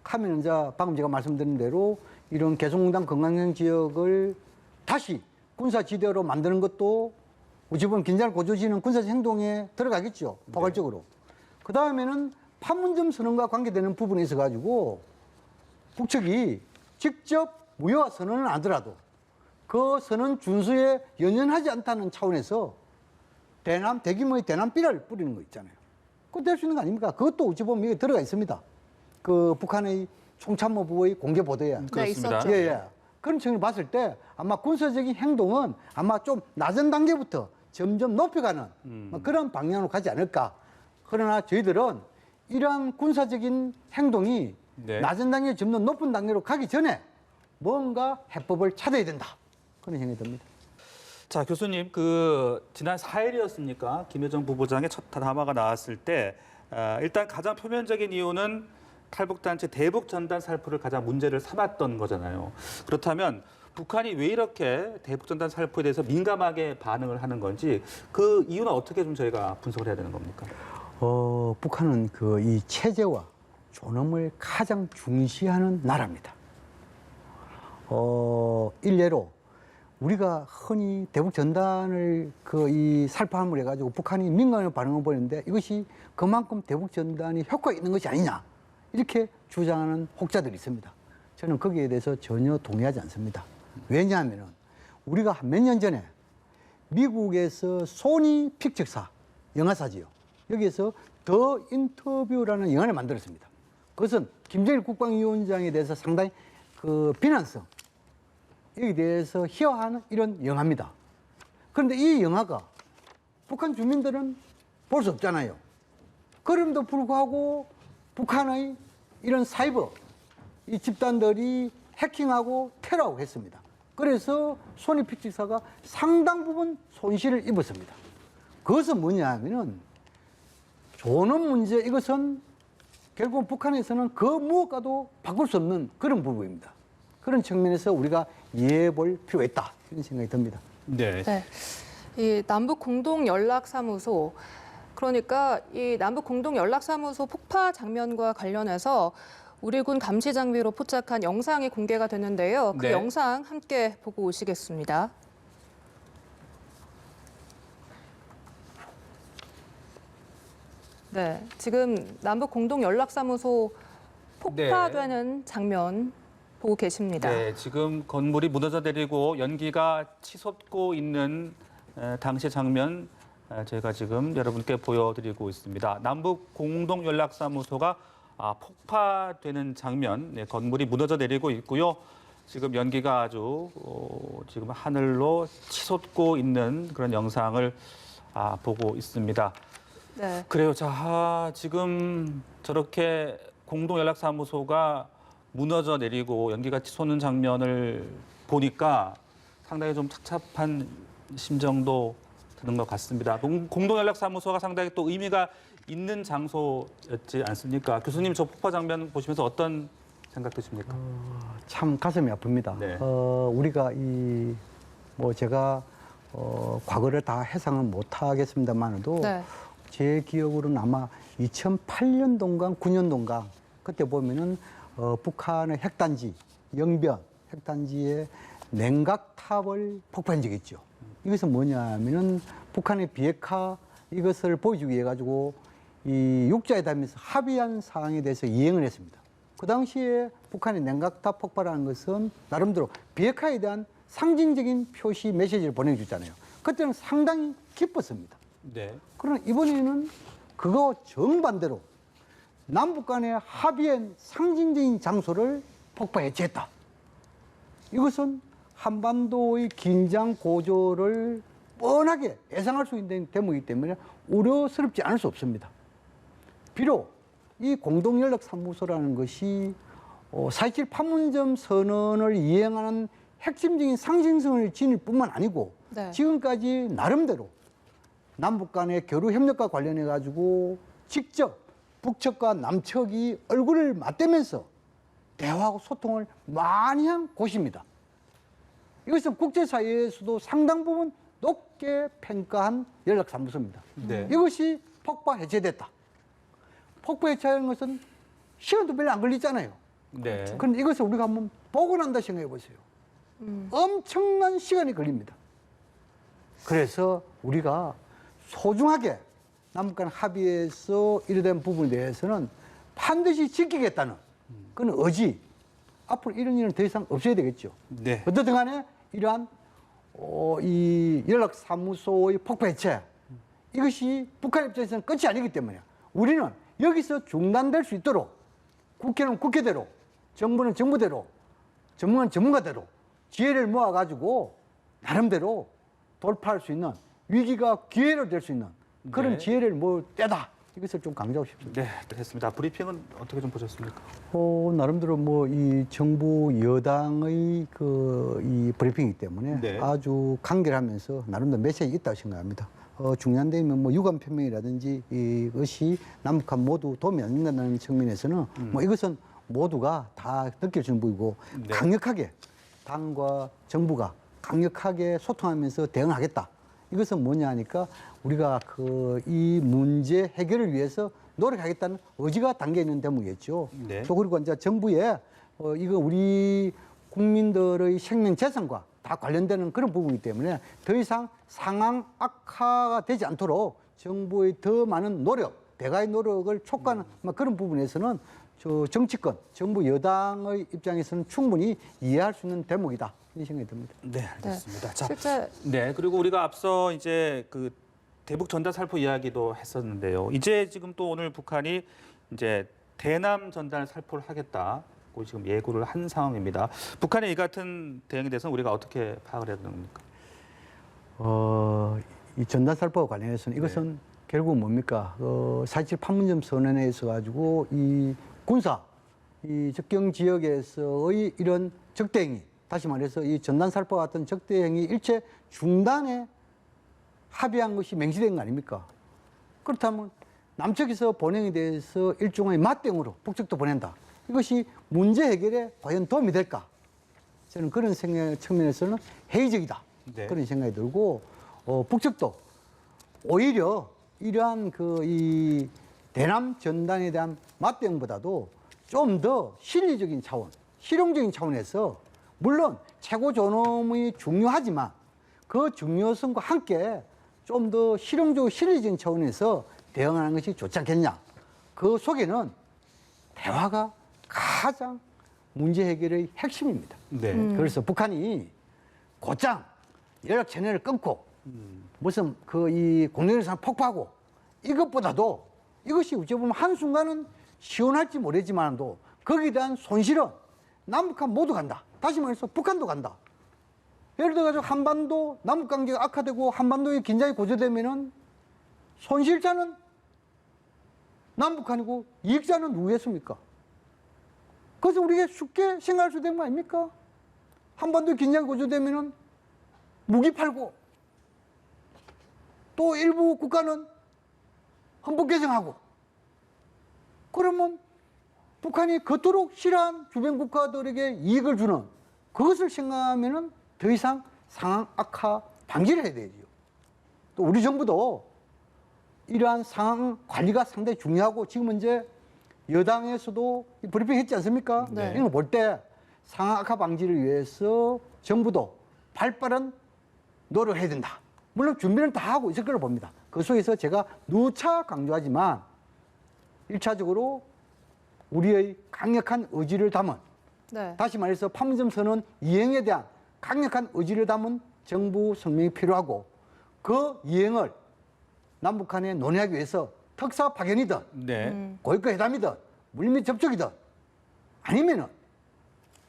하면 이제 방금 제가 말씀드린 대로 이런 개성공단 건강형 지역을 다시 군사지대로 만드는 것도 어찌 보면 긴장을 고조지는 군사적 행동에 들어가겠죠. 포괄적으로. 그 다음에는 판문점 선언과 관계되는 부분에 있어가지고 북측이 직접 무효화 선언은 아니더라도 그 선언 준수에 연연하지 않다는 차원에서 대규모의 대남비라를 뿌리는 거 있잖아요. 그거 될 수 있는 거 아닙니까? 그것도 어찌 보면 여기 들어가 있습니다. 그 북한의 총참모부의 공개 보도에. 네, 있었죠. 예, 예. 그런 측면을 봤을 때 아마 군사적인 행동은 아마 좀 낮은 단계부터 점점 높여가는 그런 방향으로 가지 않을까. 그러나 저희들은 이러한 군사적인 행동이 네. 낮은 단계 점점 높은 단계로 가기 전에 뭔가 해법을 찾아야 된다. 그런 생각이 듭니다. 자, 교수님, 그 지난 4일이었습니까? 김여정 부부장의 첫 담화가 나왔을 때 일단 가장 표면적인 이유는 탈북단체 대북전단 살포를 가장 문제를 삼았던 거잖아요. 그렇다면 북한이 왜 이렇게 대북전단 살포에 대해서 민감하게 반응을 하는 건지 그 이유는 어떻게 좀 저희가 분석을 해야 되는 겁니까? 북한은 그 이 체제와 존엄을 가장 중시하는 나라입니다. 일례로 우리가 흔히 대북 전단을 그 이 살포함을 해가지고 북한이 민감한 반응을 보이는데 이것이 그만큼 대북 전단이 효과가 있는 것이 아니냐 이렇게 주장하는 혹자들이 있습니다. 저는 거기에 대해서 전혀 동의하지 않습니다. 왜냐하면 우리가 몇 년 전에 미국에서 소니 픽처사 영화사지요. 여기에서 더 인터뷰라는 영화를 만들었습니다. 그것은 김정일 국방위원장에 대해서 상당히 그 비난성 여기에 대해서 희화하는 이런 영화입니다. 그런데 이 영화가 북한 주민들은 볼 수 없잖아요. 그럼에도 불구하고 북한의 이런 사이버 이 집단들이 해킹하고 테러하고 했습니다. 그래서 소니 픽처사가 상당 부분 손실을 입었습니다. 그것은 뭐냐 하면은 존엄 문제 이것은 결국 북한에서는 그 무엇과도 바꿀 수 없는 그런 부분입니다. 그런 측면에서 우리가 이해해 볼 필요가 있다 이런 생각이 듭니다. 네. 네. 이 남북 공동 연락사무소 그러니까 이 남북 공동 연락사무소 폭파 장면과 관련해서 우리 군 감시 장비로 포착한 영상이 공개가 됐는데요. 그 네. 영상 함께 보고 오시겠습니다. 네, 지금 남북 공동 연락사무소 폭파되는 장면 보고 계십니다. 네, 지금 건물이 무너져 내리고 연기가 치솟고 있는 당시 장면 제가 지금 여러분께 보여드리고 있습니다. 남북 공동 연락사무소가 폭파되는 장면, 네, 건물이 무너져 내리고 있고요. 지금 연기가 아주 지금 하늘로 치솟고 있는 그런 영상을 보고 있습니다. 네. 그래요. 자, 지금 저렇게 공동연락사무소가 무너져 내리고 연기가 치솟는 장면을 보니까 상당히 좀 착잡한 심정도 드는 것 같습니다. 공동연락사무소가 상당히 또 의미가 있는 장소였지 않습니까? 교수님 저 폭파 장면 보시면서 어떤 생각 드십니까? 참 가슴이 아픕니다. 네. 우리가 제가 과거를 다 해상은 못하겠습니다만도 네. 제 기억으로는 아마 2008년도인가 9년도인가 그때 보면은 북한의 핵단지 영변 핵단지에 냉각탑을 폭파한 적이 있죠. 이것은 뭐냐면은 북한의 비핵화 이것을 보여주기 위해 가지고 이 육자회담에서 합의한 사항에 대해서 이행을 했습니다. 그 당시에 북한의 냉각탑 폭발하는 것은 나름대로 비핵화에 대한 상징적인 표시 메시지를 보내줬잖아요. 그때는 상당히 기뻤습니다. 네. 그러나 이번에는 그거 정반대로 남북 간의 합의한 상징적인 장소를 폭파 해체했다. 이것은 한반도의 긴장 고조를 뻔하게 예상할 수 있는 대목이기 때문에 우려스럽지 않을 수 없습니다. 비록 이 공동연락사무소라는 것이 4.27 판문점 선언을 이행하는 핵심적인 상징성을 지닐 뿐만 아니고 네. 지금까지 나름대로 남북 간의 교류 협력과 관련해 가지고 직접 북측과 남측이 얼굴을 맞대면서 대화하고 소통을 많이 한 곳입니다. 이것은 국제사회에서도 상당 부분 높게 평가한 연락사무소입니다. 네. 이것이 폭파 해체됐다. 폭파 해체하는 것은 시간도 별로 안 걸리잖아요. 네. 그런데 이것을 우리가 한번 보고 난다 생각해 보세요. 엄청난 시간이 걸립니다. 그래서 우리가 소중하게 남북 간 합의에서 이르된 부분에 대해서는 반드시 지키겠다는 그런 의지. 앞으로 이런 일은 더 이상 없어야 되겠죠. 네. 어떻든 간에 이러한 이 연락사무소의 폭파 해체 이것이 북한 입장에서는 끝이 아니기 때문에 우리는 여기서 중단될 수 있도록 국회는 국회대로 정부는 정부대로 전문가는 전문가대로 지혜를 모아가지고 나름대로 돌파할 수 있는 위기가 기회로 될 수 있는 그런 네. 지혜를 떼다 이것을 좀 강조하고 싶습니다. 네, 됐습니다. 브리핑은 어떻게 좀 보셨습니까? 나름대로 이 정부 여당의 이 브리핑이기 때문에 네. 아주 간결하면서 나름대로 메시지 있다고 생각합니다. 중요한 데면 유감 표명이라든지 이것이 남북한 모두 도움이 안 된다는 측면에서는 이것은 모두가 다 느낄 수 있는 부분이고 네. 강력하게 당과 정부가 강력하게 소통하면서 대응하겠다. 이것은 뭐냐 하니까 우리가 이 문제 해결을 위해서 노력하겠다는 의지가 담겨 있는 대목이겠죠. 네. 또 그리고 이제 정부에 이거 우리 국민들의 생명 재산과 다 관련되는 그런 부분이기 때문에 더 이상 상황 악화가 되지 않도록 정부의 더 많은 노력, 대가의 노력을 촉구하는 그런 부분에서는 정치권, 정부 여당의 입장에서는 충분히 이해할 수 있는 대목이다. 이런 생각이 듭니다. 네, 알겠습니다. 자, 실제 네, 그리고 우리가 앞서 이제 그 대북 전단 살포 이야기도 했었는데요. 이제 지금 또 오늘 북한이 이제 대남 전단 살포를 하겠다고 지금 예고를 한 상황입니다. 북한의 이 같은 대응에 대해서는 우리가 어떻게 파악을 해야 되는 겁니까? 이 전단 살포와 관련해서는 이것은 결국 뭡니까? 4.27 판문점 선언에 있어 가지고 이 군사, 이 접경 지역에서의 이런 적대행위, 다시 말해서 이 전단 살포와 같은 적대행위 일체 중단에 합의한 것이 맹시된 거 아닙니까? 그렇다면 남측에서 본행에 대해서 일종의 맞대응으로 북측도 보낸다. 이것이 문제 해결에 과연 도움이 될까? 저는 그런 생각 측면에서는 회의적이다. 네. 그런 생각이 들고 북측도 오히려 이러한 이 대남 전단에 대한 맞대응보다도 좀 더 실리적인 차원, 실용적인 차원에서 물론 최고 존엄이 중요하지만 그 중요성과 함께 좀 더 실용적이고 실리적인 차원에서 대응하는 것이 좋지 않겠냐. 그 속에는 대화가 가장 문제 해결의 핵심입니다. 네. 그래서 북한이 곧장 연락 채널을 끊고 무슨 이 공동연산 폭파하고 이것보다도 이것이 어찌 보면 한순간은 시원할지 모르지만도 거기에 대한 손실은 남북한 모두 간다. 다시 말해서 북한도 간다. 예를 들어 가지고 한반도 남북 관계가 악화되고 한반도의 긴장이 고조되면은 손실자는 남북한이고 이익자는 누구겠습니까? 그래서 우리가 쉽게 생각할 수 있는 거 아닙니까? 한반도의 긴장이 고조되면은 무기 팔고 또 일부 국가는 헌법 개정하고 그러면 북한이 그토록 싫어한 주변 국가들에게 이익을 주는 그것을 생각하면은 더 이상 상황 악화 방지를 해야 되죠. 또 우리 정부도 이러한 상황 관리가 상당히 중요하고 지금 이제 여당에서도 브리핑 했지 않습니까? 네. 이런 거 볼 때 상황 악화 방지를 위해서 정부도 발빠른 노력을 해야 된다. 물론 준비는 다 하고 있을 거라고 봅니다. 그 속에서 제가 누차 강조하지만 1차적으로 우리의 강력한 의지를 담은 네. 다시 말해서 판문점 선언 이행에 대한 강력한 의지를 담은 정부 성명이 필요하고 그 이행을 남북한에 논의하기 위해서 특사 파견이든 네. 고위급 회담이든 물밑 접촉이든 아니면은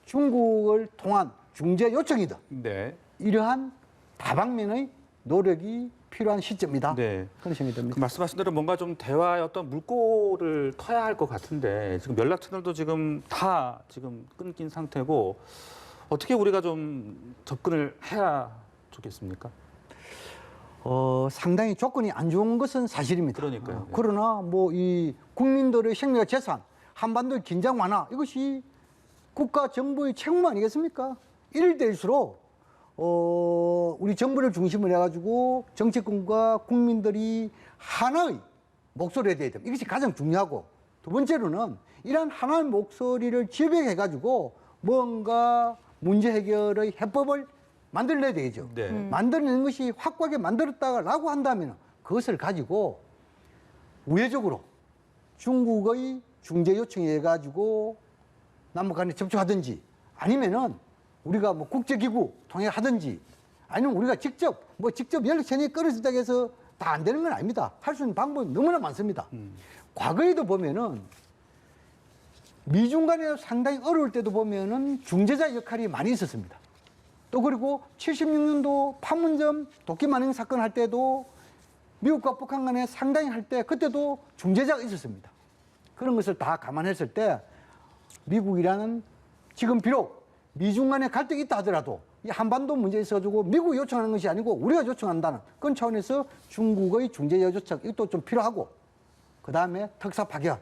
중국을 통한 중재 요청이든 네. 이러한 다방면의 노력이 필요한 시점이다. 네. 그런 생각이 그 듭니다. 말씀하신 대로 뭔가 좀 대화의 어떤 물꼬를 터야 할 것 같은데 지금 연락 채널도 지금 다 지금 끊긴 상태고 어떻게 우리가 좀 접근을 해야 좋겠습니까? 상당히 조건이 안 좋은 것은 사실입니다. 그러니까요. 그러나 뭐 이 국민들의 생명과 재산, 한반도의 긴장 완화 이것이 국가 정부의 책무 아니겠습니까? 이럴 때일수록 우리 정부를 중심으로 해가지고 정치권과 국민들이 하나의 목소리가 돼야 됩니다. 이것이 가장 중요하고 두 번째로는 이러한 하나의 목소리를 지배해가지고 뭔가 문제 해결의 해법을 만들어내야 되죠. 네. 만들어내는 것이 확고하게 만들었다라고 한다면 그것을 가지고 우회적으로 중국의 중재 요청에 의해 가지고 남북 간에 접촉하든지 아니면은 우리가 뭐 국제기구 통해하든지 아니면 우리가 직접 연락처에 끊어진다고 해서 다 안 되는 건 아닙니다. 할 수 있는 방법이 너무나 많습니다. 과거에도 보면은 미중 간에 상당히 어려울 때도 보면은 중재자 역할이 많이 있었습니다. 또 그리고 76년도 판문점 도끼 만행 사건 할 때도 미국과 북한 간에 상당히 할 때 그때도 중재자가 있었습니다. 그런 것을 다 감안했을 때 미국이라는 지금 비록 미중 간에 갈등이 있다 하더라도 이 한반도 문제에 있어가지고 미국이 요청하는 것이 아니고 우리가 요청한다는 그런 차원에서 중국의 중재자 요청 이것도 좀 필요하고 그 다음에 특사 파견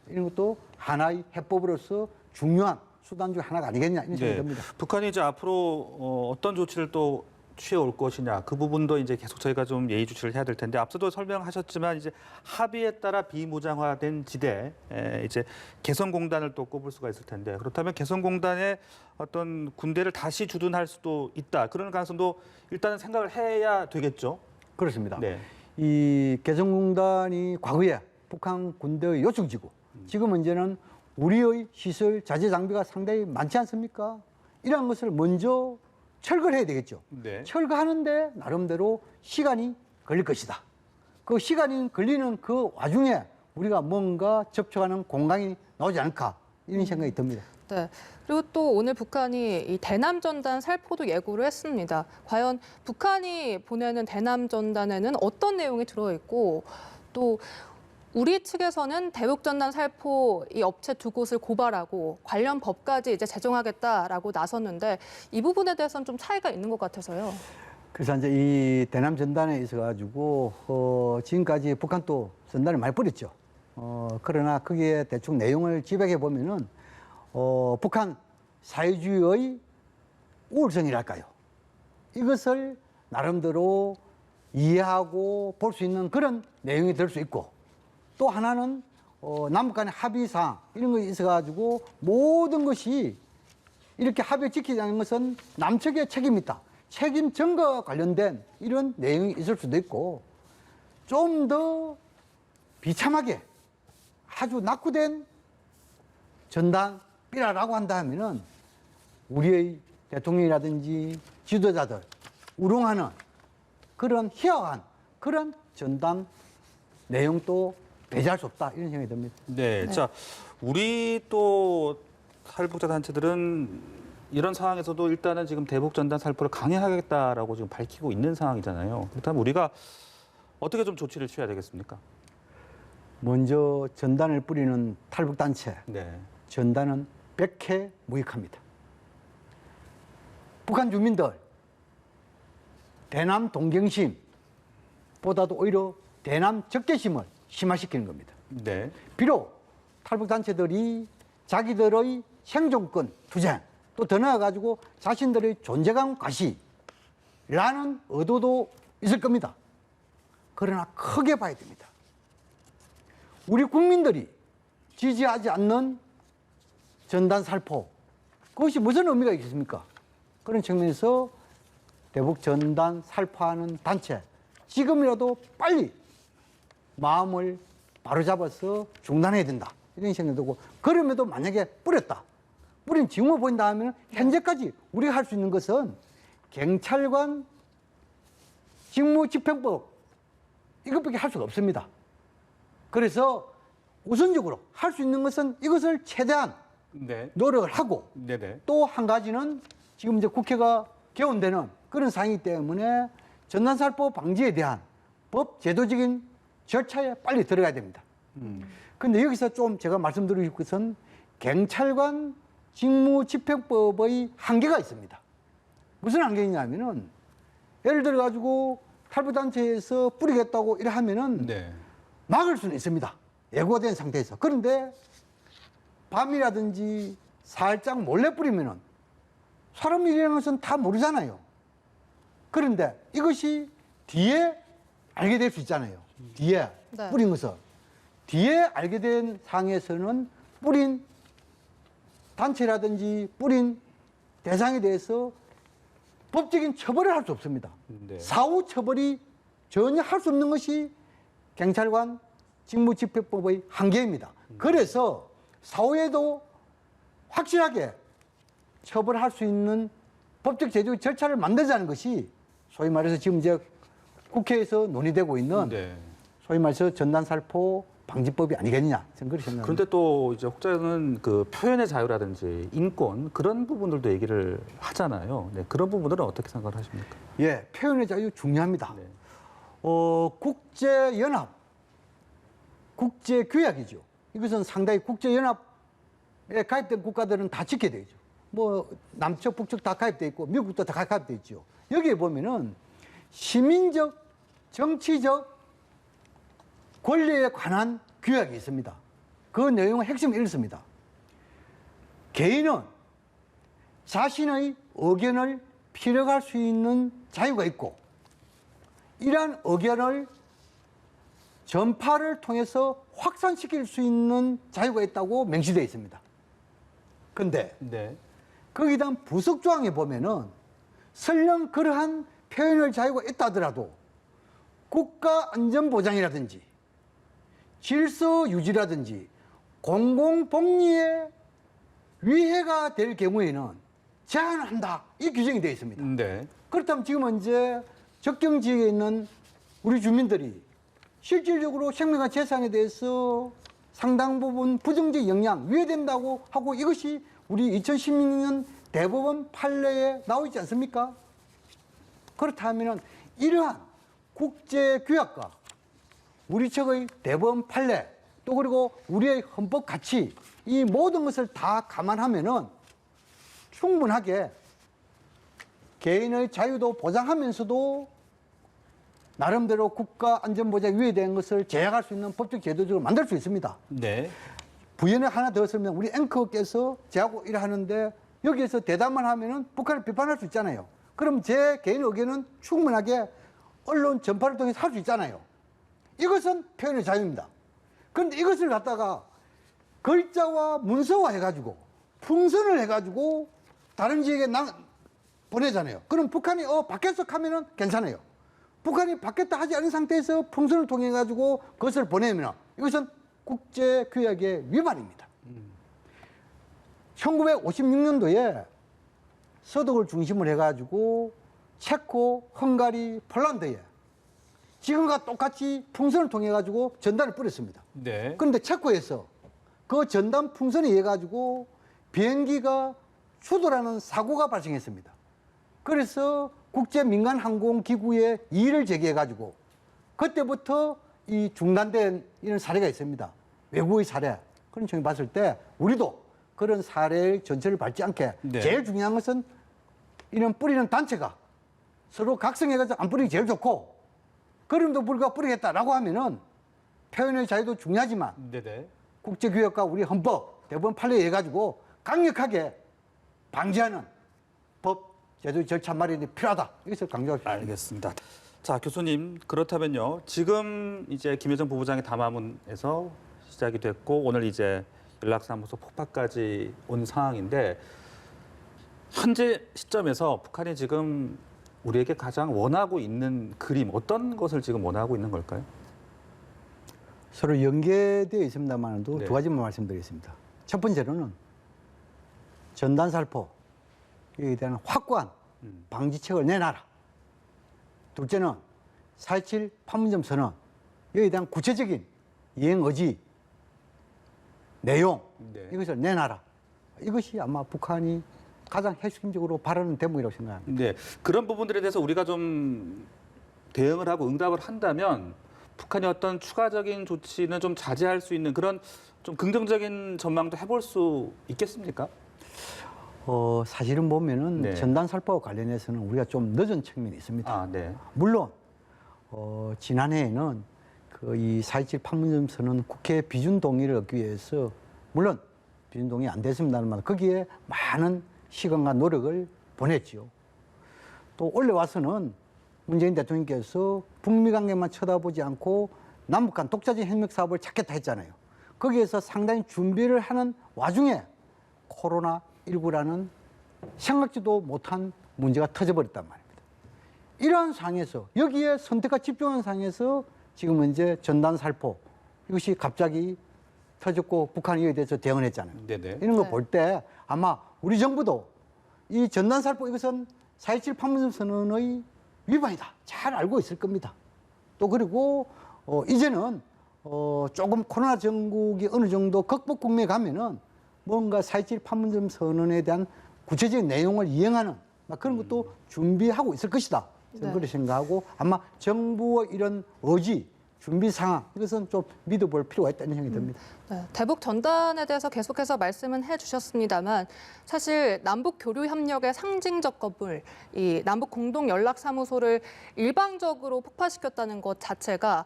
이런 것도 하나의 해법으로서 중요한 수단 중 하나가 아니겠냐 이런 생각이 듭니다. 북한이 이제 앞으로 어떤 조치를 또 취해올 것이냐 그 부분도 이제 계속 저희가 좀 예의주시를 해야 될 텐데 앞서도 설명하셨지만 이제 합의에 따라 비무장화된 지대 이제 개성공단을 또 꼽을 수가 있을 텐데 그렇다면 개성공단에 어떤 군대를 다시 주둔할 수도 있다 그런 가능성도 일단은 생각을 해야 되겠죠. 그렇습니다. 네. 이 개성공단이 과거에 북한 군대의 요청지고 지금 문제는 우리의 시설 자재 장비가 상당히 많지 않습니까? 이런 것을 먼저 철거를 해야 되겠죠. 네. 철거하는데 나름대로 시간이 걸릴 것이다. 그 시간이 걸리는 그 와중에 우리가 뭔가 접촉하는 공간이 나오지 않을까 이런 생각이 듭니다. 네. 그리고 또 오늘 북한이 이 대남 전단 살포도 예고를 했습니다. 과연 북한이 보내는 대남 전단에는 어떤 내용이 들어있고 또 우리 측에서는 대북 전단 살포 이 업체 두 곳을 고발하고 관련 법까지 이제 제정하겠다라고 나섰는데 이 부분에 대해서는 좀 차이가 있는 것 같아서요. 그래서 이제 이 대남 전단에 있어가지고 지금까지 북한 또 전단을 많이 뿌렸죠. 그러나 거기에 대충 내용을 집약해 보면은 북한 사회주의의 우월성이랄까요. 이것을 나름대로 이해하고 볼 수 있는 그런 내용이 될 수 있고 또 하나는 남북 간의 합의사항 이런 것이 있어가지고 모든 것이 이렇게 합의를 지키지 않는 것은 남측의 책임이다. 책임 전가와 관련된 이런 내용이 있을 수도 있고 좀 더 비참하게 아주 낙후된 전단이라고 한다 하면은 우리의 대통령이라든지 지도자들 우롱하는 그런 희화한 그런 전단 내용도 배제할 수 없다 이런 생각이 듭니다. 네. 자, 우리 또 탈북자 단체들은 이런 상황에서도 일단은 지금 대북 전단 살포를 강행하겠다라고 지금 밝히고 있는 상황이잖아요. 그렇다면 우리가 어떻게 좀 조치를 취해야 되겠습니까? 먼저 전단을 뿌리는 탈북 단체 네. 전단은 100회 무익합니다. 북한 주민들 대남 동경심보다도 오히려 대남 적개심을 심화시키는 겁니다. 네. 비록 탈북 단체들이 자기들의 생존권 투쟁 또 더 나아가지고 자신들의 존재감 과시라는 의도도 있을 겁니다. 그러나 크게 봐야 됩니다. 우리 국민들이 지지하지 않는 전단 살포 그것이 무슨 의미가 있겠습니까? 그런 측면에서 대북 전단 살포하는 단체 지금이라도 빨리 마음을 바로잡아서 중단해야 된다 이런 생각이 들고 그럼에도 만약에 뿌린 징후 보인다 하면 현재까지 우리가 할 수 있는 것은 경찰관 직무집행법 이것밖에 할 수가 없습니다. 그래서 우선적으로 할 수 있는 것은 이것을 최대한 네. 노력을 하고 네네. 또 한 가지는 지금 이제 국회가 개원되는 그런 상황이기 때문에 전단살포 방지에 대한 법 제도적인 절차에 빨리 들어가야 됩니다. 그런데 여기서 좀 제가 말씀드리고 것은 경찰관 직무집행법의 한계가 있습니다. 무슨 한계냐면은 예를 들어 가지고 탈북단체에서 뿌리겠다고 이래 하면은 네. 막을 수는 있습니다. 예고된 상태에서. 그런데 밤이라든지 살짝 몰래 뿌리면은 사람 일이라는 것은 다 모르잖아요. 그런데 이것이 뒤에 알게 될 수 있잖아요. 뒤에 네. 뿌린 것을. 뒤에 알게 된 상황에서는 뿌린 단체라든지 뿌린 대상에 대해서 법적인 처벌을 할 수 없습니다. 네. 사후 처벌이 전혀 할 수 없는 것이 경찰관 직무집행법의 한계입니다. 그래서 사후에도 확실하게 처벌할 수 있는 법적 제도 절차를 만들자는 것이 소위 말해서 지금 이제 국회에서 논의되고 있는 네. 소위 말해서 전단살포 방지법이 아니겠느냐 저는 그렇게 생각합니다. 그런데 또 이제 혹자는 그 표현의 자유라든지 인권 그런 부분들도 얘기를 하잖아요. 네, 그런 부분들은 어떻게 생각을 하십니까? 예, 표현의 자유 중요합니다. 네. 국제연합, 국제규약이죠. 이것은 상당히 국제연합에 가입된 국가들은 다 지켜야 되죠. 뭐 남측, 북측 다 가입돼 있고 미국도 다 가입돼 있죠. 여기에 보면은 시민적, 정치적 권리에 관한 규약이 있습니다. 그 내용의 핵심은 이렇습니다. 개인은 자신의 의견을 피력할 수 있는 자유가 있고 이러한 의견을 전파를 통해서 확산시킬 수 있는 자유가 있다고 명시되어 있습니다. 그런데 네. 거기다 부속 조항에 보면은 설령 그러한 표현의 자유가 있다 하더라도 국가 안전 보장이라든지 질서 유지라든지 공공복리에 위해가 될 경우에는 제한한다. 이 규정이 되어 있습니다. 네. 그렇다면 지금은 이제 적경 지역에 있는 우리 주민들이 실질적으로 생명과 재산에 대해서 상당 부분 부정적 영향 위해된다고 하고 이것이 우리 2016년 대법원 판례에 나와 있지 않습니까? 그렇다면 이러한 국제 규약과 우리 측의 대법원 판례 또 그리고 우리의 헌법 가치 이 모든 것을 다 감안하면은 충분하게 개인의 자유도 보장하면서도 나름대로 국가 안전보장 위배된 것을 제약할 수 있는 법적 제도를 만들 수 있습니다. 네. 부연에 하나 더 쓰면 우리 앵커께서 제하고 일하는데 여기에서 대답만 하면은 북한을 비판할 수 있잖아요. 그럼 제 개인 의견은 충분하게 언론 전파를 통해서 할 수 있잖아요. 이것은 표현의 자유입니다. 그런데 이것을 갖다가 글자와 문서화 해가지고 풍선을 해가지고 다른 지역에 보내잖아요. 그럼 북한이 받겠어 하면은 괜찮아요. 북한이 받겠다 하지 않은 상태에서 풍선을 통해 가지고 그것을 보내면 이것은 국제 규약의 위반입니다. 1956년도에 서독을 중심으로 해가지고 체코, 헝가리, 폴란드에 지금과 똑같이 풍선을 통해 가지고 전단을 뿌렸습니다. 네. 그런데 체코에서 그 전단 풍선에 의해 가지고 비행기가 추돌하는 사고가 발생했습니다. 그래서 국제 민간 항공 기구에 이의를 제기해 가지고 그때부터 이 중단된 이런 사례가 있습니다. 외국의 사례. 그런 점에 봤을 때 우리도 그런 사례의 전체를 밟지 않게 네. 제일 중요한 것은 이런 뿌리는 단체가 서로 각성해가지고 안 뿌리기 제일 좋고 그럼에도 불구하고 뿌리겠다라고 하면은 표현의 자유도 중요하지만 네네. 국제규약과 우리 헌법, 대법원 판례에 해가지고 강력하게 방지하는 법, 제도 절차 마련이 필요하다. 이것을 강조할 수 있습니다. 알겠습니다. 자, 교수님, 그렇다면요. 지금 이제 김여정 부부장의 담화문에서 시작이 됐고 오늘 이제 연락사무소 폭파까지 온 상황인데 현재 시점에서 북한이 지금 우리에게 가장 원하고 있는 그림 어떤 것을 지금 원하고 있는 걸까요? 서로 연계되어 있습니다만도 네. 두 가지만 말씀드리겠습니다. 첫 번째로는 전단살포에 대한 확고한 방지책을 내놔라. 둘째는 4.27 판문점 선언, 여기에 대한 구체적인 이행 의지, 내용, 네. 이것을 내놔라. 이것이 아마 북한이 가장 핵심적으로 바라는 대목이라고 생각합니다. 네, 그런 부분들에 대해서 우리가 좀 대응을 하고 응답을 한다면 북한이 어떤 추가적인 조치는 좀 자제할 수 있는 그런 좀 긍정적인 전망도 해볼 수 있겠습니까? 사실은 보면은 네. 전단살포와 관련해서는 우리가 좀 늦은 측면이 있습니다. 아, 네. 물론 지난해에는 그 이 4.27 판문점 선언 국회 비준 동의를 얻기 위해서 물론 비준 동의 안 됐습니다만 거기에 많은 시간과 노력을 보냈지요. 또 올해 와서는 문재인 대통령께서 북미 관계만 쳐다보지 않고 남북 간 독자적 협력 사업을 찾겠다 했잖아요. 거기에서 상당히 준비를 하는 와중에 코로나19라는 생각지도 못한 문제가 터져버렸단 말입니다. 이러한 상황에서 여기에 선택과 집중하는 상황에서 지금 이제 전단살포 이것이 갑자기 터졌고 북한이 이에 대해서 대응을 했잖아요. 네네. 이런 거 네. 볼 때 아마 우리 정부도 이 전단살포 이것은 4.27 판문점 선언의 위반이다. 잘 알고 있을 겁니다. 또 그리고 이제는 조금 코로나 전국이 어느 정도 극복 국면에 가면은 뭔가 4.27 판문점 선언에 대한 구체적인 내용을 이행하는 그런 것도 준비하고 있을 것이다. 저는 네. 그렇게 생각하고 아마 정부의 이런 의지, 준비 상황 이것은 좀 믿어볼 필요가 있다는 생각이 듭니다. 네, 대북 전단에 대해서 계속해서 말씀은 해주셨습니다만 사실 남북 교류 협력의 상징적 건물, 이 남북 공동 연락 사무소를 일방적으로 폭파시켰다는 것 자체가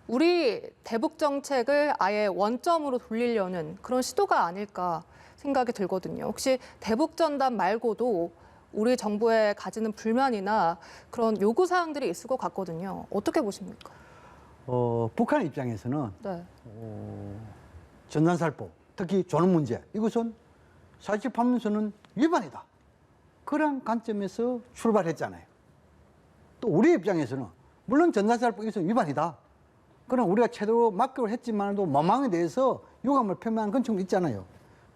우리 대북 정책을 아예 원점으로 돌리려는 그런 시도가 아닐까 생각이 들거든요. 혹시 대북 전단 말고도 우리 정부에 가지는 불만이나 그런 요구 사항들이 있을 것 같거든요. 어떻게 보십니까? 북한 입장에서는 네. 전단살포, 특히 존엄 문제 이것은 4.27 판문선언 위반이다. 그런 관점에서 출발했잖아요. 또 우리 입장에서는 물론 전단살포 이것은 위반이다. 그럼 우리가 제대로 막기로 했지만도 모망에 대해서 유감을 표명한 건 좀 있잖아요.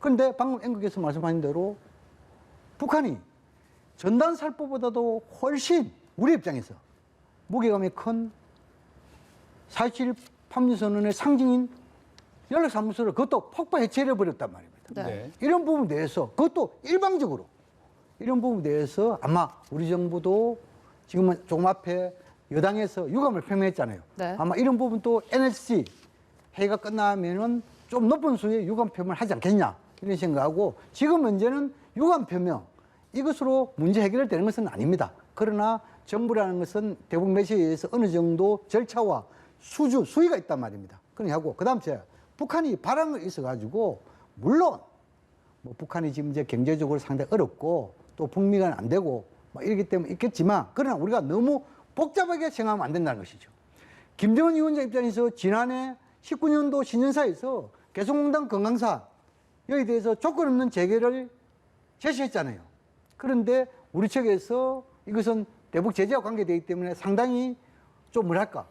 그런데 방금 앵커께서 말씀하신 대로 북한이 전단살포보다도 훨씬 우리 입장에서 무게감이 큰 4.27 판문선언의 상징인 연락사무소를 그것도 폭파 해체해 버렸단 말입니다. 네. 이런 부분에 대해서 그것도 일방적으로 이런 부분에 대해서 아마 우리 정부도 지금은 조금 앞에 여당에서 유감을 표명했잖아요. 네. 아마 이런 부분도 NSC 회의가 끝나면은 좀 높은 수의 유감 표명을 하지 않겠냐 이런 생각하고 지금 문제는 유감 표명 이것으로 문제 해결되는 것은 아닙니다. 그러나 정부라는 것은 대북 메시지에서 어느 정도 절차와 수위가 있단 말입니다. 그러니 하고 그다음 제가 북한이 바라는 거 있어가지고 물론 뭐 북한이 지금 이제 경제적으로 상당히 어렵고 또 북미가 안 되고 뭐 이러기 때문에 있겠지만 그러나 우리가 너무 복잡하게 생각하면 안 된다는 것이죠. 김정은 위원장 입장에서 지난해 19년도 신년사에서 개성공단 건강사 여기에 대해서 조건 없는 재개를 제시했잖아요. 그런데 우리 측에서 이것은 대북 제재와 관계되기 때문에 상당히 좀 뭐랄까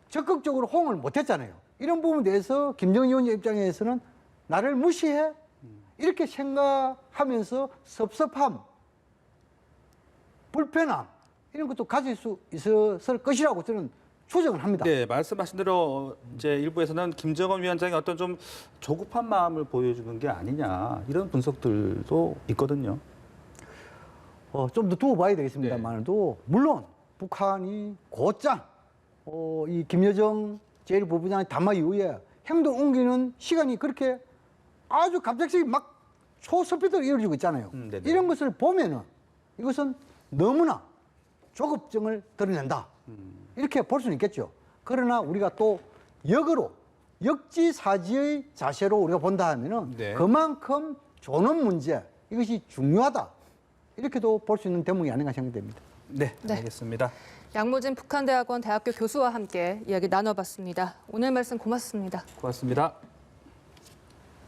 적극적으로 호응을 못했잖아요. 이런 부분에 대해서 김정은 위원장 입장에서는 나를 무시해? 이렇게 생각하면서 섭섭함, 불편함 이런 것도 가질 수 있었을 것이라고 저는 추정을 합니다. 네, 말씀하신 대로 이제 일부에서는 김정은 위원장이 어떤 좀 조급한 마음을 보여주는 게 아니냐 이런 분석들도 있거든요. 좀 더 두고 봐야 되겠습니다만도 물론 북한이 곧장 이 김여정 제1부부장의 담화 이후에 행동 옮기는 시간이 그렇게 아주 갑작스레 막 초스피드로 이루어지고 있잖아요. 이런 것을 보면은 이것은 너무나 조급증을 드러낸다. 이렇게 볼 수는 있겠죠. 그러나 우리가 또 역으로 역지사지의 자세로 우리가 본다 하면은 네. 그만큼 존엄 문제 이것이 중요하다. 이렇게도 볼 수 있는 대목이 아닌가 생각됩니다. 네, 네. 알겠습니다. 양무진 북한대학원 대학교 교수와 함께 이야기 나눠봤습니다. 오늘 말씀 고맙습니다. 고맙습니다.